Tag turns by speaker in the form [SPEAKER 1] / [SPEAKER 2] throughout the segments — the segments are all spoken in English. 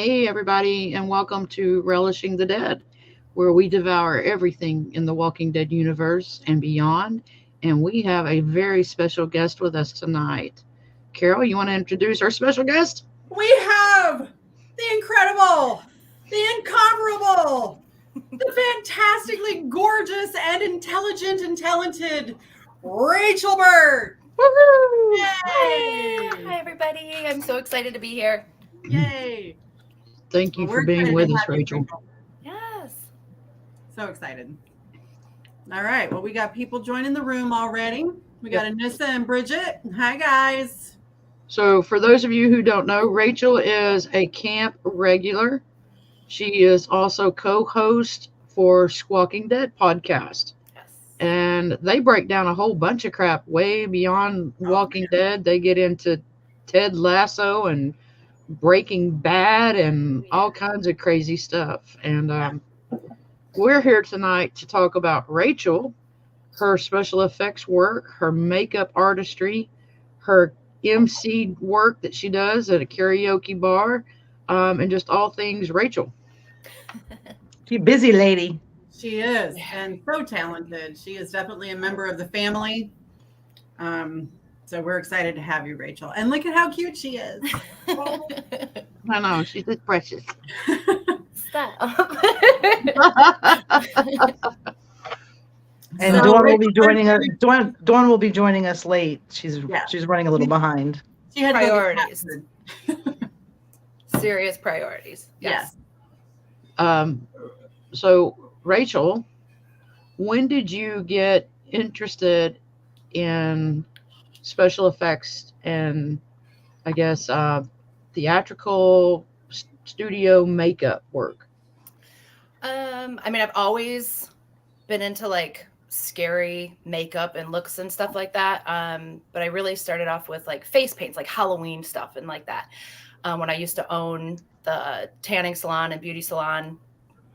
[SPEAKER 1] Hey, everybody, and welcome to Relishing the Dead, where we devour everything in the Walking Dead universe and beyond. And we have a very special guest with us tonight. Carol, you want to introduce our special guest?
[SPEAKER 2] We have the incredible, the incomparable, the fantastically gorgeous and intelligent and talented Rachael Burt.
[SPEAKER 1] Woohoo!
[SPEAKER 2] Yay!
[SPEAKER 3] Hi, everybody. I'm so excited to be here.
[SPEAKER 2] Yay!
[SPEAKER 1] Thank you
[SPEAKER 2] Well,
[SPEAKER 1] for
[SPEAKER 2] we're
[SPEAKER 1] being
[SPEAKER 2] excited
[SPEAKER 1] with
[SPEAKER 2] to
[SPEAKER 1] us,
[SPEAKER 2] have you,
[SPEAKER 1] Rachel.
[SPEAKER 3] Yes.
[SPEAKER 2] So excited. All right. Well, we got people joining the room already. We got Anissa and Bridget. Hi, guys.
[SPEAKER 1] So, for those of you who don't know, Rachel is a camp regular. She is also co-host for Squawking Dead podcast.
[SPEAKER 3] Yes.
[SPEAKER 1] And they break down a whole bunch of crap way beyond Walking Dead. They get into Ted Lasso and Breaking Bad and all kinds of crazy stuff. And we're here tonight to talk about Rachael, her special effects work, her makeup artistry, her MC work that she does at a karaoke bar, and just all things Rachael.
[SPEAKER 4] She's a busy lady.
[SPEAKER 2] She is, and so talented. She is definitely a member of the family. So we're excited to have you, Rachael. And look at how cute she is.
[SPEAKER 1] I know, she's just precious.
[SPEAKER 3] Stop.
[SPEAKER 4] And
[SPEAKER 2] So
[SPEAKER 4] Dawn will be
[SPEAKER 2] Rachel-
[SPEAKER 4] joining us. Dawn will be joining us late. She's running a little behind.
[SPEAKER 2] She had to go get
[SPEAKER 3] Priorities.
[SPEAKER 2] captured.
[SPEAKER 3] Serious priorities. Yes.
[SPEAKER 1] So, Rachel, when did you get interested in special effects and, I guess, theatrical studio makeup work?
[SPEAKER 3] I mean, I've always been into like scary makeup and looks and stuff like that. But I really started off with like face paints, like Halloween stuff and like that. When I used to own the tanning salon and beauty salon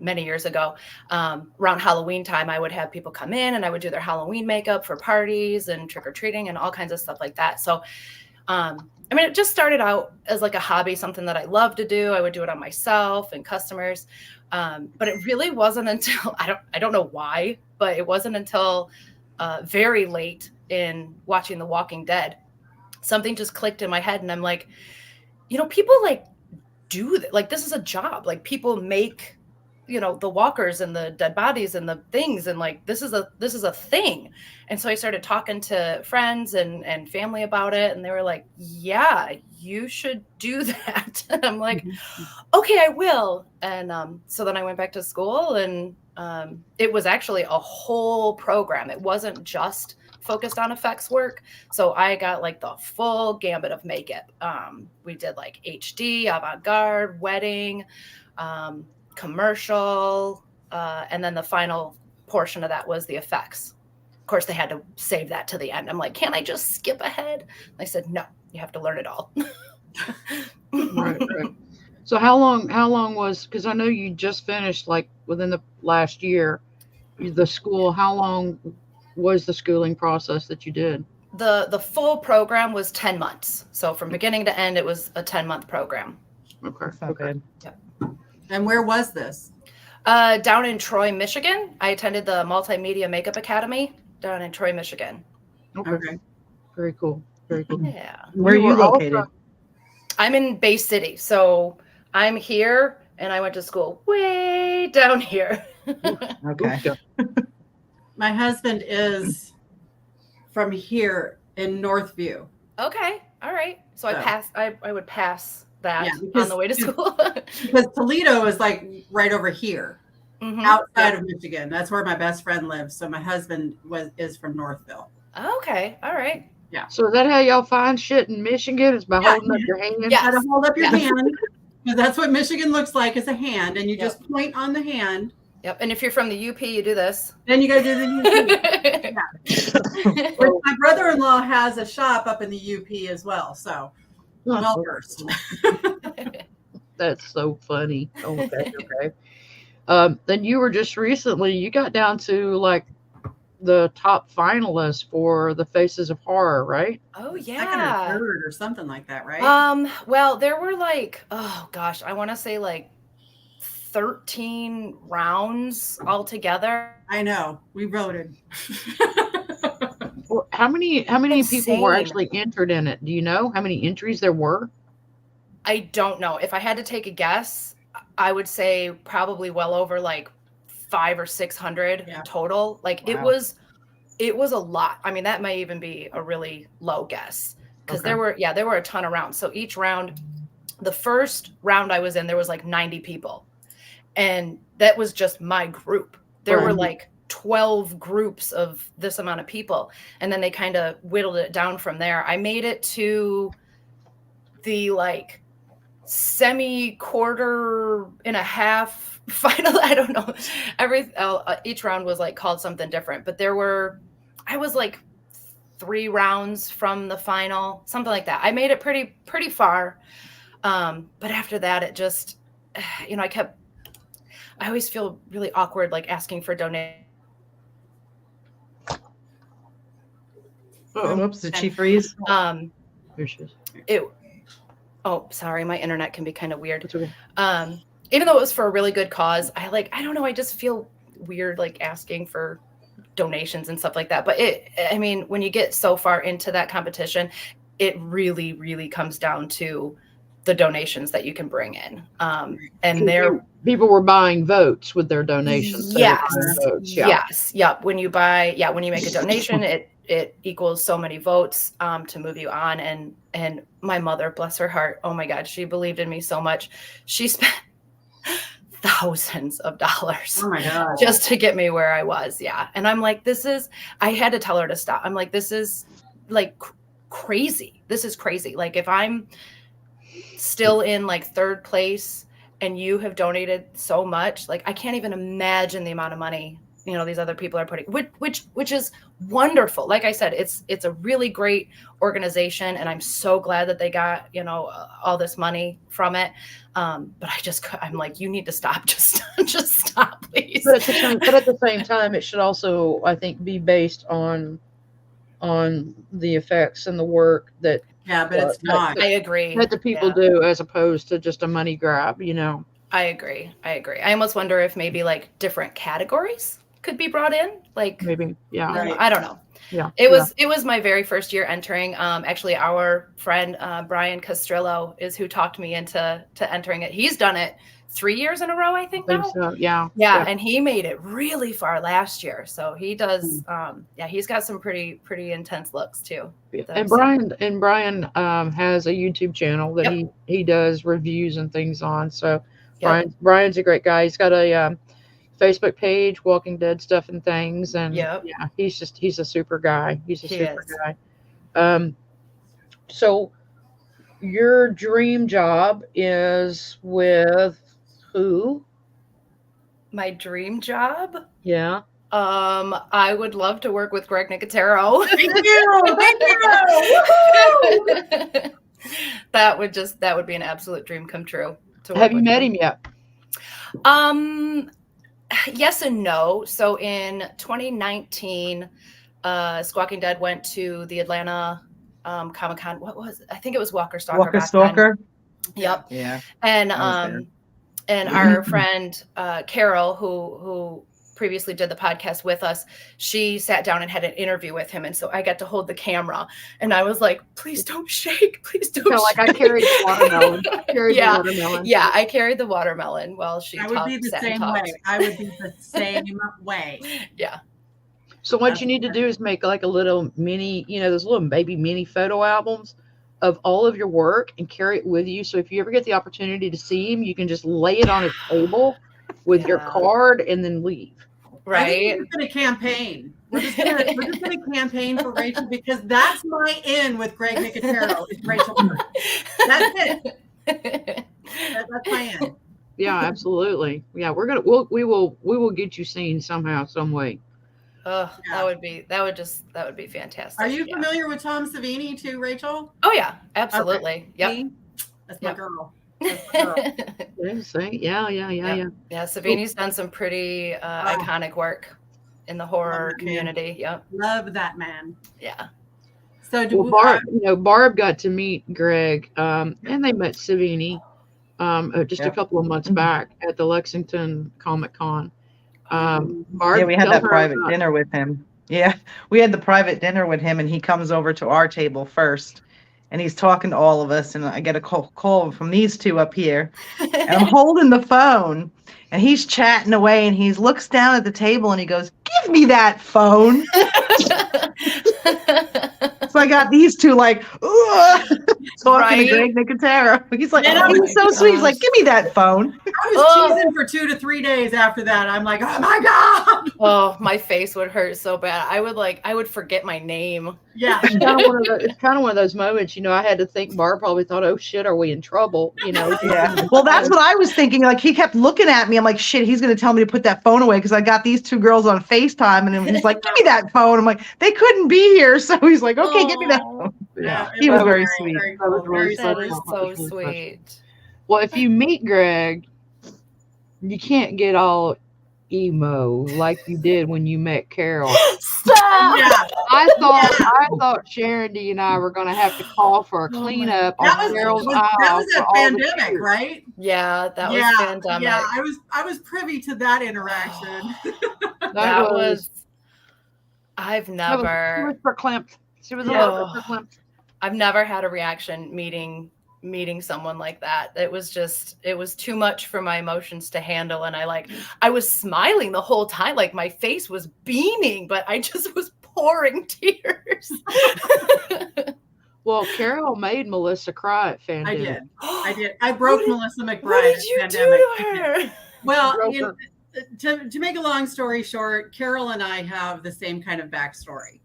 [SPEAKER 3] many years ago, around Halloween time, I would have people come in and I would do their Halloween makeup for parties and trick-or-treating and all kinds of stuff like that. So, I mean, it just started out as like a hobby, something that I love to do. I would do it on myself and customers. But it really wasn't until, I don't know why, but it wasn't until very late in watching The Walking Dead, something just clicked in my head. And I'm like, people like do that. Like, this is a job. Like, people make, the walkers and the dead bodies and the things. And like, this is a thing. And so I started talking to friends and family about it. And they were like, yeah, you should do that. And I'm like, okay, I will. And so then I went back to school and it was actually a whole program. It wasn't just focused on effects work. So I got like the full gambit of makeup. We did like HD, avant-garde, wedding, commercial, and then the final portion of that was the effects. Of course, they had to save that to the end. I'm like, can't I just skip ahead? I said, no, you have to learn it all.
[SPEAKER 1] Right. So how long was, because I know you just finished like within the last year, the school, how long was the schooling process that you did?
[SPEAKER 3] The full program was 10 months. So from beginning to end, it was a 10-month program.
[SPEAKER 1] Okay.
[SPEAKER 4] That's not good.
[SPEAKER 2] And where was this?
[SPEAKER 3] Down in Troy, Michigan. I attended the Multimedia Makeup Academy down in Troy, Michigan.
[SPEAKER 2] Okay.
[SPEAKER 1] Very cool. Very cool.
[SPEAKER 3] Yeah.
[SPEAKER 4] Where are you located?
[SPEAKER 3] I'm in Bay City. So I'm here and I went to school way down here.
[SPEAKER 4] Okay.
[SPEAKER 2] My husband is from here in Northview.
[SPEAKER 3] Okay. All right. So I would pass that
[SPEAKER 2] because-
[SPEAKER 3] on the way to school.
[SPEAKER 2] Because Toledo is like right over here,
[SPEAKER 3] Mhm.
[SPEAKER 2] outside of Michigan. That's where my best friend lives. So my husband is from Northville.
[SPEAKER 3] Okay. All right.
[SPEAKER 1] So is that how y'all find shit in Michigan? Is by holding up your hand?
[SPEAKER 3] Yeah.
[SPEAKER 2] How to hold up your
[SPEAKER 3] Yeah.
[SPEAKER 2] hand. Because that's what Michigan looks like, is a hand. And you just point on the hand.
[SPEAKER 3] Yep. And if you're from the UP, you do this.
[SPEAKER 2] Then you got to do the UP. Which my brother-in-law has a shop up in the UP as well. So well versed.
[SPEAKER 1] That's so funny. Okay. Then you were just recently, you got down to like the top finalists for the Faces of Horror, right?
[SPEAKER 3] Oh
[SPEAKER 2] Second or
[SPEAKER 3] yeah.
[SPEAKER 2] third or something like that, right?
[SPEAKER 3] Well, there were like, oh gosh, I want to say like 13 rounds altogether.
[SPEAKER 2] I know. We voted.
[SPEAKER 1] Well, how many people were
[SPEAKER 3] Insane.
[SPEAKER 1] actually entered in it? Do you know how many entries there were?
[SPEAKER 3] I don't know. If I had to take a guess, I would say probably well over like 500 or 600 total. Like
[SPEAKER 1] Wow.
[SPEAKER 3] it was a lot. I mean, that may even be a really low guess because
[SPEAKER 1] Okay.
[SPEAKER 3] there were a ton of rounds. So each round, the first round I was in, there was like 90 people. And that was just my group. There were like 12 groups of this amount of people. And then they kind of whittled it down from there. I made it to the like semi-quarter and a half final. I don't know. Each round was like called something different, but I was like 3 rounds from the final, something like that. I made it pretty far. But after that, it just, I always feel really awkward, like asking for donations.
[SPEAKER 4] Oops, did she freeze?
[SPEAKER 1] Here she is.
[SPEAKER 3] Oh, sorry, my internet can be kind of weird.
[SPEAKER 1] It's okay.
[SPEAKER 3] Even though it was for a really good cause, I don't know, I just feel weird like asking for donations and stuff like that. But when you get so far into that competition, it really, really comes down to the donations that you can bring in. And
[SPEAKER 1] people were buying votes with their donations.
[SPEAKER 3] Yes. Yep. When you make a donation, it equals so many votes to move you on. And my mother, bless her heart, oh my God, she believed in me so much. She spent thousands of dollars just to get me where I was. Yeah. And I'm like, I had to tell her to stop. I'm like, this is like crazy. This is crazy. Like if I'm still in like 3rd place and you have donated so much, like I can't even imagine the amount of money these other people are putting, which is wonderful. Like I said, it's a really great organization, and I'm so glad that they got all this money from it. But I'm like, you need to stop. Just stop, please.
[SPEAKER 1] But at the same time, it should also, I think, be based on the effects and the work that.
[SPEAKER 2] Yeah, but it's not.
[SPEAKER 3] I agree.
[SPEAKER 1] That the people do, as opposed to just a money grab.
[SPEAKER 3] I agree. I almost wonder if maybe like different categories could be brought in, like
[SPEAKER 1] maybe, yeah.
[SPEAKER 3] I don't know.
[SPEAKER 1] Yeah,
[SPEAKER 3] it was my very first year entering. Actually, our friend Brian Castrillo is who talked me into entering it. He's done it 3 years in a row, I think now.
[SPEAKER 1] So, yeah,
[SPEAKER 3] and he made it really far last year. So he does. He's got some pretty intense looks too.
[SPEAKER 1] And Brian has a YouTube channel that he does reviews and things on. So Brian's a great guy. He's got a Facebook page, Walking Dead stuff and things, and he's a super guy. He's a super guy. So your dream job is with who?
[SPEAKER 3] My dream job?
[SPEAKER 1] Yeah.
[SPEAKER 3] I would love to work with Greg Nicotero.
[SPEAKER 2] Thank you.
[SPEAKER 3] That would be an absolute dream come true.
[SPEAKER 1] Have you met him yet?
[SPEAKER 3] Yes and no. So in 2019, Squawking Dead went to the Atlanta Comic-Con. What was it? I think it was Walker Stalker.
[SPEAKER 4] Walker Stalker.
[SPEAKER 3] Yep.
[SPEAKER 4] Yeah.
[SPEAKER 3] And our friend Carol, who previously did the podcast with us, she sat down and had an interview with him, and so I got to hold the camera, and I was like, "Please don't shake, please don't."
[SPEAKER 1] So, like I carried the watermelon.
[SPEAKER 3] Yeah, I carried the watermelon while she.
[SPEAKER 2] I would be the same way. I would be the same way.
[SPEAKER 3] Yeah.
[SPEAKER 1] So what you need to do is make like a little mini, those little baby mini photo albums of all of your work and carry it with you. So if you ever get the opportunity to see him, you can just lay it on his table with your card and then leave.
[SPEAKER 3] Right.
[SPEAKER 2] We're just going to campaign. We're just going to campaign for Rachel, because that's my in with Greg Nicotero. Is Rachel Burt. That's it. That's my in.
[SPEAKER 1] Yeah, absolutely. Yeah, we will get you seen somehow, some way.
[SPEAKER 3] Oh, that would be fantastic.
[SPEAKER 2] Are you familiar with Tom Savini too, Rachel?
[SPEAKER 3] Oh yeah, absolutely.
[SPEAKER 2] Okay.
[SPEAKER 3] Yep.
[SPEAKER 2] That's my girl.
[SPEAKER 1] Yeah. Yeah.
[SPEAKER 3] Yeah, Savini's done some pretty iconic work in the horror community. Yep.
[SPEAKER 2] Love that man.
[SPEAKER 3] Yeah.
[SPEAKER 2] So
[SPEAKER 1] Barb got to meet Greg, and they met Savini just a couple of months back at the Lexington Comic Con. Barb,
[SPEAKER 4] we had that private dinner with him. Yeah, we had the private dinner with him, and he comes over to our table first, and he's talking to all of us, and I get a call from these two up here, and I'm holding the phone, and he's chatting away, and he looks down at the table, and he goes, "Give me that phone." So I got these two like, talking to Greg Nicotero. He's like, he was so sweet. He's like, "Give me that phone."
[SPEAKER 2] I was teasing for 2 to 3 days after that. I'm like, oh my God.
[SPEAKER 3] Oh, my face would hurt so bad. I would forget my name.
[SPEAKER 2] Yeah.
[SPEAKER 1] It's kind of one of those moments, I had to think Barb probably thought, oh shit, are we in trouble?
[SPEAKER 4] Yeah. Well, that's what I was thinking. Like, he kept looking at me. I'm like, shit, he's going to tell me to put that phone away because I got these two girls on FaceTime, and he's like, give me that phone. I'm like, they couldn't be here. So he's like, okay, give me that phone.
[SPEAKER 1] Yeah.
[SPEAKER 4] He was very sweet.
[SPEAKER 3] That is so sweet.
[SPEAKER 1] Well, if you meet Greg, you can't get all emo like you did when you met Carol.
[SPEAKER 3] Stop!
[SPEAKER 2] Yeah.
[SPEAKER 1] I thought Sharon D and I were going to have to call for a cleanup on Carol's aisle.
[SPEAKER 2] That was a pandemic, right?
[SPEAKER 3] Yeah, that was pandemic.
[SPEAKER 2] Yeah, I was privy to that interaction.
[SPEAKER 3] that was. I've never.
[SPEAKER 1] She was verklempt. She was a little bit verklempt.
[SPEAKER 3] I've never had a reaction meeting someone like that. It was too much for my emotions to handle. And I was smiling the whole time. Like, my face was beaming, but I just was pouring tears.
[SPEAKER 1] Well, Carol made Melissa cry at Fandemic.
[SPEAKER 2] I did. I broke Melissa McBride.
[SPEAKER 3] What did you do to her?
[SPEAKER 2] Well, to make a long story short, Carol and I have the same kind of backstory.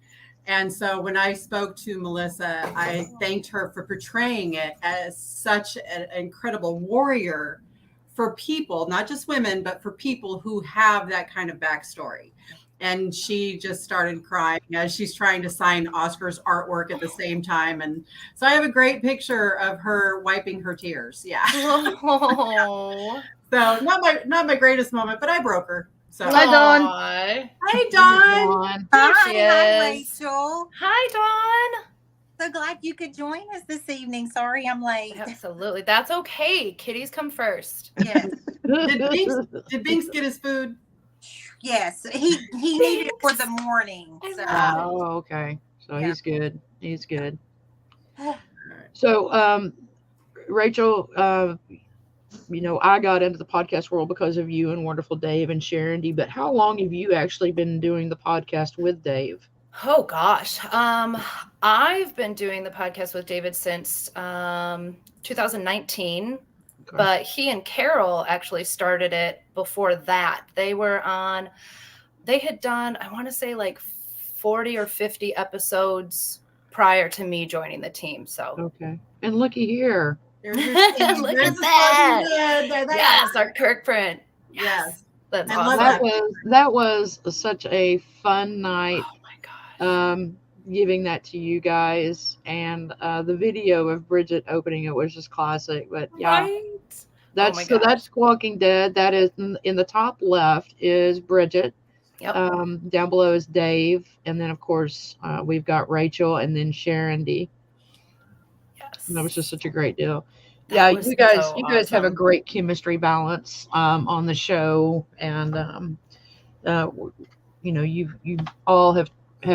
[SPEAKER 2] And so when I spoke to Melissa, I thanked her for portraying it as such an incredible warrior for people, not just women, but for people who have that kind of backstory. And she just started crying as she's trying to sign Oscar's artwork at the same time. And so I have a great picture of her wiping her tears. Yeah.
[SPEAKER 3] Oh.
[SPEAKER 2] So not my greatest moment, but I broke her. So
[SPEAKER 4] hi, Dawn.
[SPEAKER 2] Hey, Dawn.
[SPEAKER 5] Hi, Rachel.
[SPEAKER 3] Hi, Dawn.
[SPEAKER 5] So glad you could join us this evening. Sorry I'm late.
[SPEAKER 3] Absolutely. That's okay. Kitties come first.
[SPEAKER 5] Yes.
[SPEAKER 2] Did Binks get his food?
[SPEAKER 5] Yes. He needed it for the morning. So.
[SPEAKER 1] Oh, okay. So he's good. He's good. So, Rachel, I got into the podcast world because of you and Wonderful Dave and Sharon D. But how long have you actually been doing the podcast with Dave?
[SPEAKER 3] Oh gosh, I've been doing the podcast with David since 2019, but he and Carol actually started it before that. They had done, I want to say, like 40 or 50 episodes prior to me joining the team. So
[SPEAKER 1] okay, and looky here.
[SPEAKER 3] Look at that. Yes, our Kirk print. Yes. That's awesome.
[SPEAKER 1] That was such a fun night.
[SPEAKER 3] Oh my gosh.
[SPEAKER 1] Giving that to you guys, and the video of Bridget opening it was just classic. But yeah,
[SPEAKER 3] right?
[SPEAKER 1] That's Walking Dead. That is in the top left is Bridget.
[SPEAKER 3] Yep.
[SPEAKER 1] Down below is Dave, and then of course we've got Rachel, and then Sharon D.
[SPEAKER 3] Yes.
[SPEAKER 1] And that was just such a great deal. Yeah, you guys have a great chemistry balance on the show, and you all have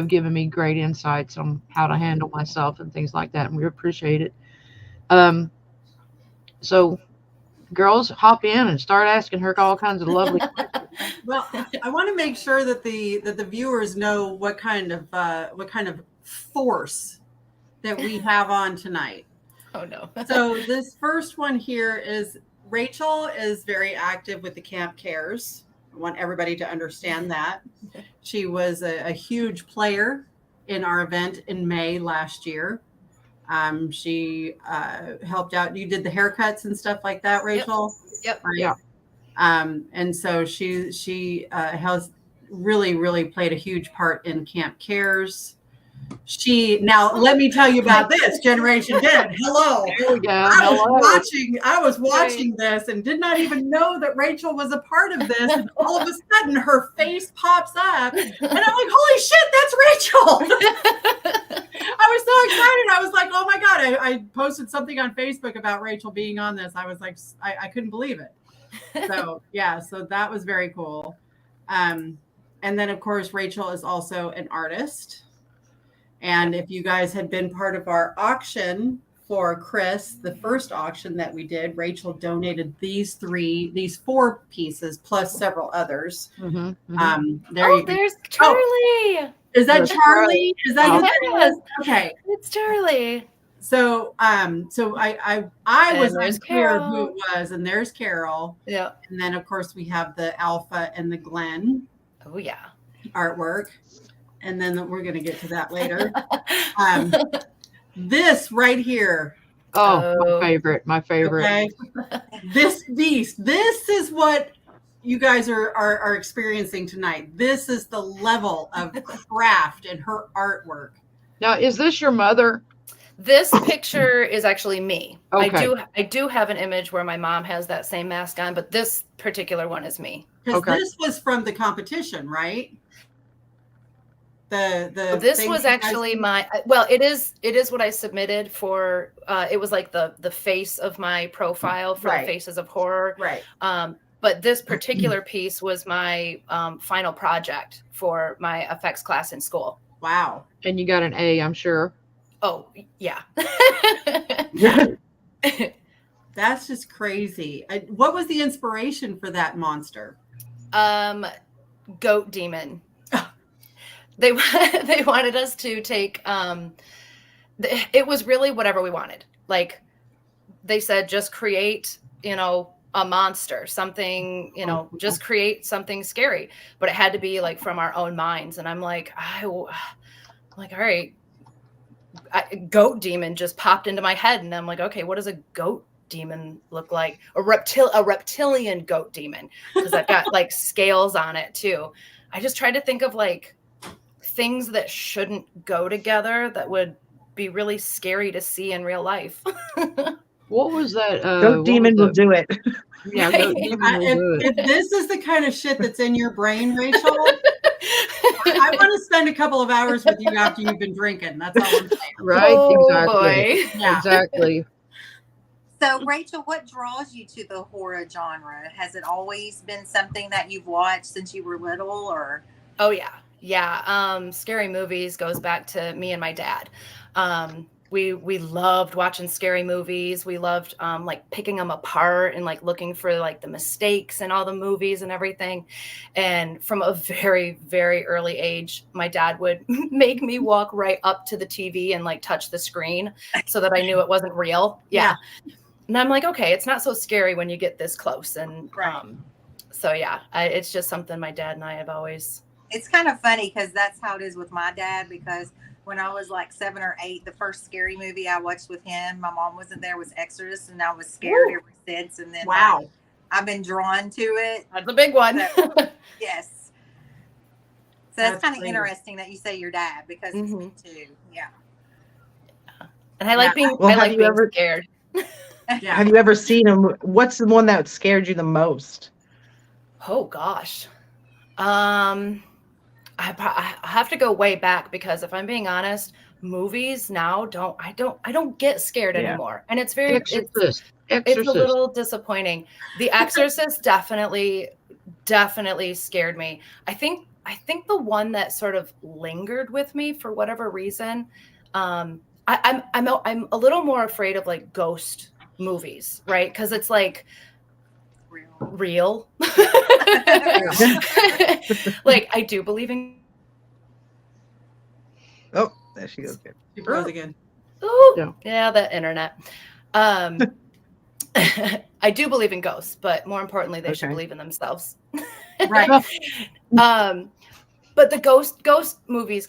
[SPEAKER 1] given me great insights on how to handle myself and things like that, and we appreciate it. So girls, hop in and start asking her all kinds of lovely questions.
[SPEAKER 2] Well, I want to make sure that the viewers know what kind of force that we have on tonight.
[SPEAKER 3] Oh no.
[SPEAKER 2] So this first one here is Rachel is very active with the Camp Cares. I want everybody to understand that. She was a huge player in our event in May last year. She helped out. You did the haircuts and stuff like that, Rachel?
[SPEAKER 3] Yep.
[SPEAKER 2] Right?
[SPEAKER 1] Yeah.
[SPEAKER 2] And so she has really, really played a huge part in Camp Cares. Now let me tell you about this Generation Dead. Hello.
[SPEAKER 1] Yeah,
[SPEAKER 2] I was watching this and did not even know that Rachel was a part of this. And all of a sudden her face pops up and I'm like, holy shit, that's Rachel. I was so excited. I was like, oh my God. I posted something on Facebook about Rachel being on this. I was like, I couldn't believe it. So yeah, so that was very cool. And then of course, Rachel is also an artist. And if you guys had been part of our auction for Chris, the first auction that we did, Rachel donated these 4 pieces plus several others.
[SPEAKER 3] There you go. There's Charlie.
[SPEAKER 2] Oh, is that Charlie? Is that
[SPEAKER 3] yes.
[SPEAKER 2] Okay?
[SPEAKER 3] It's Charlie.
[SPEAKER 2] So I was unclear who it was, and there's Carol.
[SPEAKER 3] Yeah.
[SPEAKER 2] And then of course we have the Alpha and the Glenn.
[SPEAKER 3] Oh yeah.
[SPEAKER 2] Artwork. And then we're going to get to that later. This right here.
[SPEAKER 1] Oh, my favorite.
[SPEAKER 2] Okay. This beast. This is what you guys are experiencing tonight. This is the level of craft and her artwork.
[SPEAKER 1] Now, is this your mother?
[SPEAKER 3] This picture is actually me.
[SPEAKER 1] Okay.
[SPEAKER 3] I do have an image where my mom has that same mask on, but this particular one is me.
[SPEAKER 2] Because this was from the competition, right?
[SPEAKER 3] This was actually it is what I submitted for. It was like the face of my profile for the Faces of Horror,
[SPEAKER 2] right?
[SPEAKER 3] But this particular piece was my final project for my FX class in school.
[SPEAKER 2] Wow!
[SPEAKER 1] And you got an A, I'm sure.
[SPEAKER 3] Oh yeah.
[SPEAKER 2] That's just crazy. What was the inspiration for that monster?
[SPEAKER 3] Goat demon. They wanted us to take, it was really whatever we wanted. Like they said, just create, a monster, something, just create something scary, but it had to be like from our own minds. And I'm like, all right, goat demon just popped into my head. And I'm like, okay, what does a goat demon look like? A reptilian goat demon. Cause I've got like scales on it too. I just tried to think of like, things that shouldn't go together that would be really scary to see in real life.
[SPEAKER 1] What was that?
[SPEAKER 4] Goat demon will do it.
[SPEAKER 1] Yeah, goat demon will do it.
[SPEAKER 2] If this is the kind of shit that's in your brain, Rachel, I want to spend a couple of hours with you after you've been drinking. That's all I'm saying.
[SPEAKER 1] Right?
[SPEAKER 3] Boy.
[SPEAKER 2] Yeah.
[SPEAKER 1] Exactly.
[SPEAKER 5] So, Rachel, what draws you to the horror genre? Has it always been something that you've watched since you were little, or?
[SPEAKER 3] Oh yeah. Yeah, scary movies goes back to me and my dad. We loved watching scary movies. We loved like picking them apart and like looking for like the mistakes in all the movies and everything. And from a very, very early age, my dad would make me walk right up to the TV and like touch the screen so that I knew it wasn't real. Yeah. And I'm like, okay, it's not so scary when you get this close. And so yeah, it's just something my dad and I have always.
[SPEAKER 5] It's kind of funny because that's how it is with my dad, because when I was like 7 or 8, the first scary movie I watched with him, my mom wasn't there, was Exorcist, and I was scared ever since. And then I've been drawn to it.
[SPEAKER 3] That's a big one.
[SPEAKER 5] So, yes. So that's kind of interesting that you say your dad, because it's me too. Yeah.
[SPEAKER 3] And I like being scared.
[SPEAKER 4] Have you ever seen him? What's the one that scared you the most?
[SPEAKER 3] Oh gosh. I have to go way back, because if I'm being honest, movies now I don't get scared anymore. And it's very,
[SPEAKER 1] Exorcist.
[SPEAKER 3] It's a little disappointing. The Exorcist definitely scared me. I think the one that sort of lingered with me for whatever reason, I'm a little more afraid of like ghost movies, right? Because it's like real. Like I do believe in.
[SPEAKER 4] Oh, there she goes.
[SPEAKER 2] She froze again.
[SPEAKER 3] Ooh, yeah, the internet. I do believe in ghosts, but more importantly, they should believe in themselves.
[SPEAKER 2] Right.
[SPEAKER 3] But the ghost movies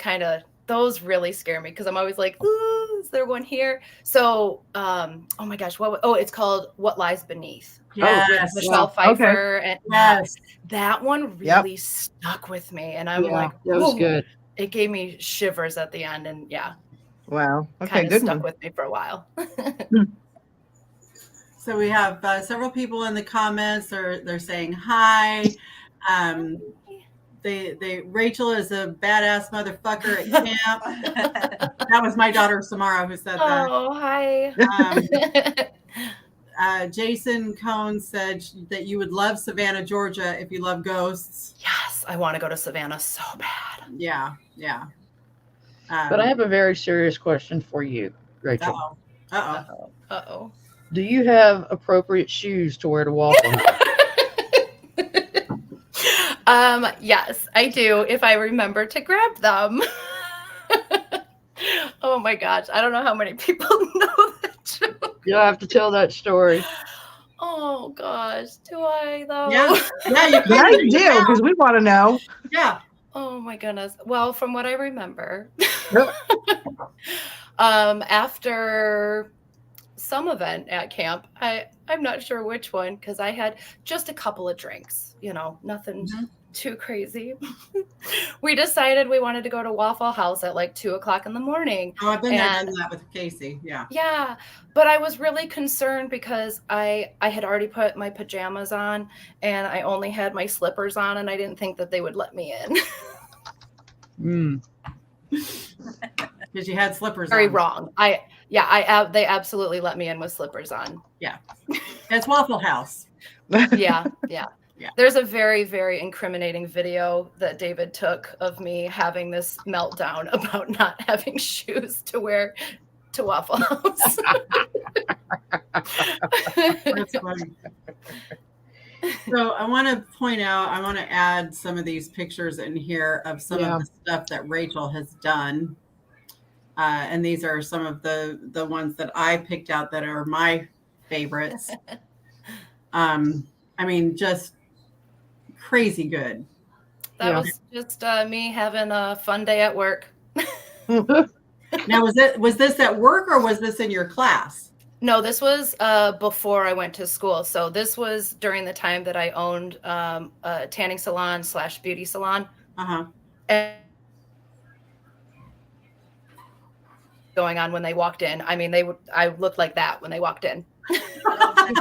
[SPEAKER 3] those really scare me, because I'm always like, ooh, is there one here? So, oh my gosh, it's called What Lies Beneath.
[SPEAKER 2] Yes.
[SPEAKER 3] With Michelle Pfeiffer. And
[SPEAKER 2] yes.
[SPEAKER 3] That one really stuck with me. And I'm like,
[SPEAKER 1] that was good.
[SPEAKER 3] it gave me shivers at the end, and yeah,
[SPEAKER 4] Wow. Okay,
[SPEAKER 3] kind of
[SPEAKER 4] good
[SPEAKER 3] stuck
[SPEAKER 4] one.
[SPEAKER 3] with me for a while.
[SPEAKER 2] So we have several people in the comments. They're saying hi. Rachel is a badass motherfucker at camp. That was my daughter Samara who said that.
[SPEAKER 3] Oh, hi.
[SPEAKER 2] Jason Cohn said that you would love Savannah, Georgia, if you love ghosts.
[SPEAKER 3] Yes, I want to go to Savannah so bad.
[SPEAKER 2] Yeah.
[SPEAKER 1] But I have a very serious question for you, Rachel.
[SPEAKER 2] Uh-oh.
[SPEAKER 1] Do you have appropriate shoes to wear to Waffle House?
[SPEAKER 3] Yes, I do, if I remember to grab them. Oh my gosh, I don't know how many people know that joke.
[SPEAKER 1] You'll have to tell that story.
[SPEAKER 3] Oh gosh, do I though?
[SPEAKER 2] Yeah,
[SPEAKER 4] Yeah, you do, because we want to know.
[SPEAKER 2] Yeah.
[SPEAKER 3] Oh my goodness. Well, from what I remember, after some event at camp, I'm not sure which one, because I had just a couple of drinks, nothing too crazy. We decided we wanted to go to Waffle House at like 2:00 in the morning.
[SPEAKER 2] Oh, I've been there done that with Casey.
[SPEAKER 3] Yeah, but I was really concerned because I had already put my pajamas on and I only had my slippers on, and I didn't think that they would let me in.
[SPEAKER 2] Because you had slippers
[SPEAKER 3] Very
[SPEAKER 2] on.
[SPEAKER 3] wrong. They absolutely let me in with slippers on.
[SPEAKER 2] Yeah. It's Waffle House.
[SPEAKER 3] Yeah. There's a very, very incriminating video that David took of me having this meltdown about not having shoes to wear to Waffle House.
[SPEAKER 2] That's funny. So I want to add some of these pictures in here of some of the stuff that Rachel has done. And these are some of the ones that I picked out that are my favorites. I mean, just crazy good.
[SPEAKER 3] That was just me having a fun day at work.
[SPEAKER 2] Now, was this at work or was this in your class?
[SPEAKER 3] No, this was before I went to school. So this was during the time that I owned a tanning salon / beauty salon. And going on when they walked in. I mean, I looked like that when they walked in.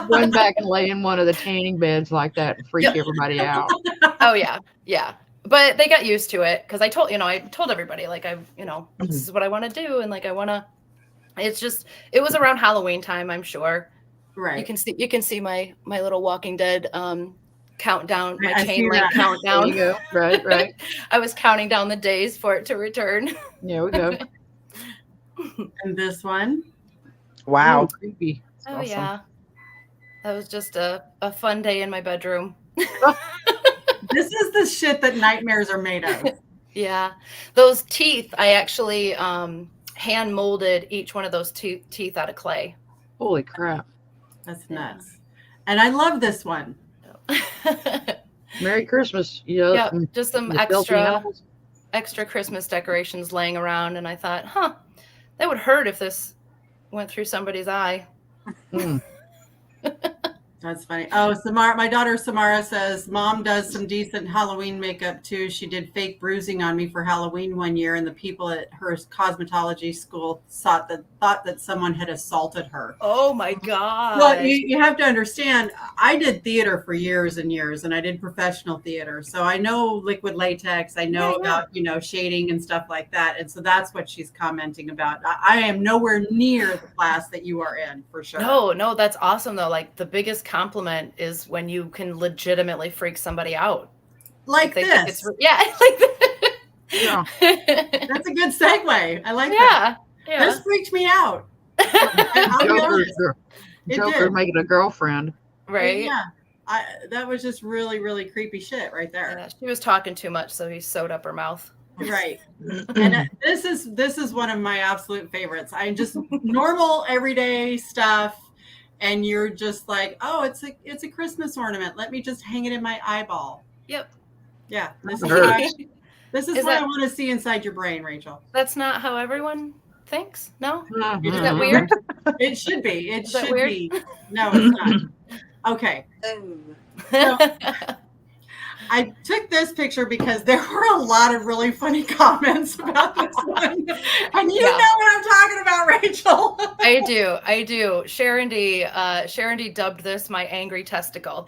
[SPEAKER 1] Run back and lay in one of the tanning beds like that and freak everybody out.
[SPEAKER 3] Oh yeah. But they got used to it because I told everybody, like, this is what I want to do, and like I want to. It was around Halloween time, I'm sure.
[SPEAKER 2] Right.
[SPEAKER 3] You can see my little Walking Dead countdown, my chain link countdown.
[SPEAKER 1] There you go. Right.
[SPEAKER 3] I was counting down the days for it to return.
[SPEAKER 1] There we go.
[SPEAKER 2] And this one.
[SPEAKER 4] Wow.
[SPEAKER 1] Oh, creepy.
[SPEAKER 3] Oh
[SPEAKER 4] awesome.
[SPEAKER 3] yeah. That was just a fun day in my bedroom.
[SPEAKER 2] This is the shit that nightmares are made of.
[SPEAKER 3] Yeah. Those teeth, I actually hand molded each one of those teeth out of clay.
[SPEAKER 1] Holy crap.
[SPEAKER 2] That's nuts. And I love this one.
[SPEAKER 1] Merry Christmas.
[SPEAKER 3] Yeah, just some extra Christmas decorations laying around, and I thought, that would hurt if this went through somebody's eye.
[SPEAKER 2] That's funny. Oh, my daughter Samara says, Mom does some decent Halloween makeup too. She did fake bruising on me for Halloween one year, and the people at her cosmetology school thought that someone had assaulted her.
[SPEAKER 3] Oh my God.
[SPEAKER 2] Well, you have to understand, I did theater for years and years, and I did professional theater. So I know liquid latex. I know about, shading and stuff like that. And so that's what she's commenting about. I am nowhere near the class that you are in, for sure.
[SPEAKER 3] No, that's awesome though. Like, the biggest compliment is when you can legitimately freak somebody out.
[SPEAKER 2] Like this.
[SPEAKER 3] Like that.
[SPEAKER 1] Yeah.
[SPEAKER 2] That's a good segue. I like that.
[SPEAKER 3] Yeah.
[SPEAKER 2] This freaked me out.
[SPEAKER 1] Joker making a girlfriend.
[SPEAKER 3] Right.
[SPEAKER 2] Yeah. That was just really, really creepy shit right there.
[SPEAKER 3] Yeah, she was talking too much, so he sewed up her mouth.
[SPEAKER 2] Right. And this is one of my absolute favorites. I just normal everyday stuff. And you're just like, oh, it's a Christmas ornament. Let me just hang it in my eyeball.
[SPEAKER 3] Yep.
[SPEAKER 2] Yeah. This is
[SPEAKER 3] Is
[SPEAKER 2] what
[SPEAKER 3] that,
[SPEAKER 2] I want to see inside your brain, Rachel.
[SPEAKER 3] That's not how everyone thinks? No?
[SPEAKER 1] Mm-hmm.
[SPEAKER 3] Is that weird?
[SPEAKER 2] It should be. It
[SPEAKER 3] Is that
[SPEAKER 2] should
[SPEAKER 3] weird?
[SPEAKER 2] be. No, it's not. Okay. So, I took this picture because there were a lot of really funny comments about this one. And you know what I'm talking about, Rachel.
[SPEAKER 3] I do. Sharon D dubbed this my angry testicle.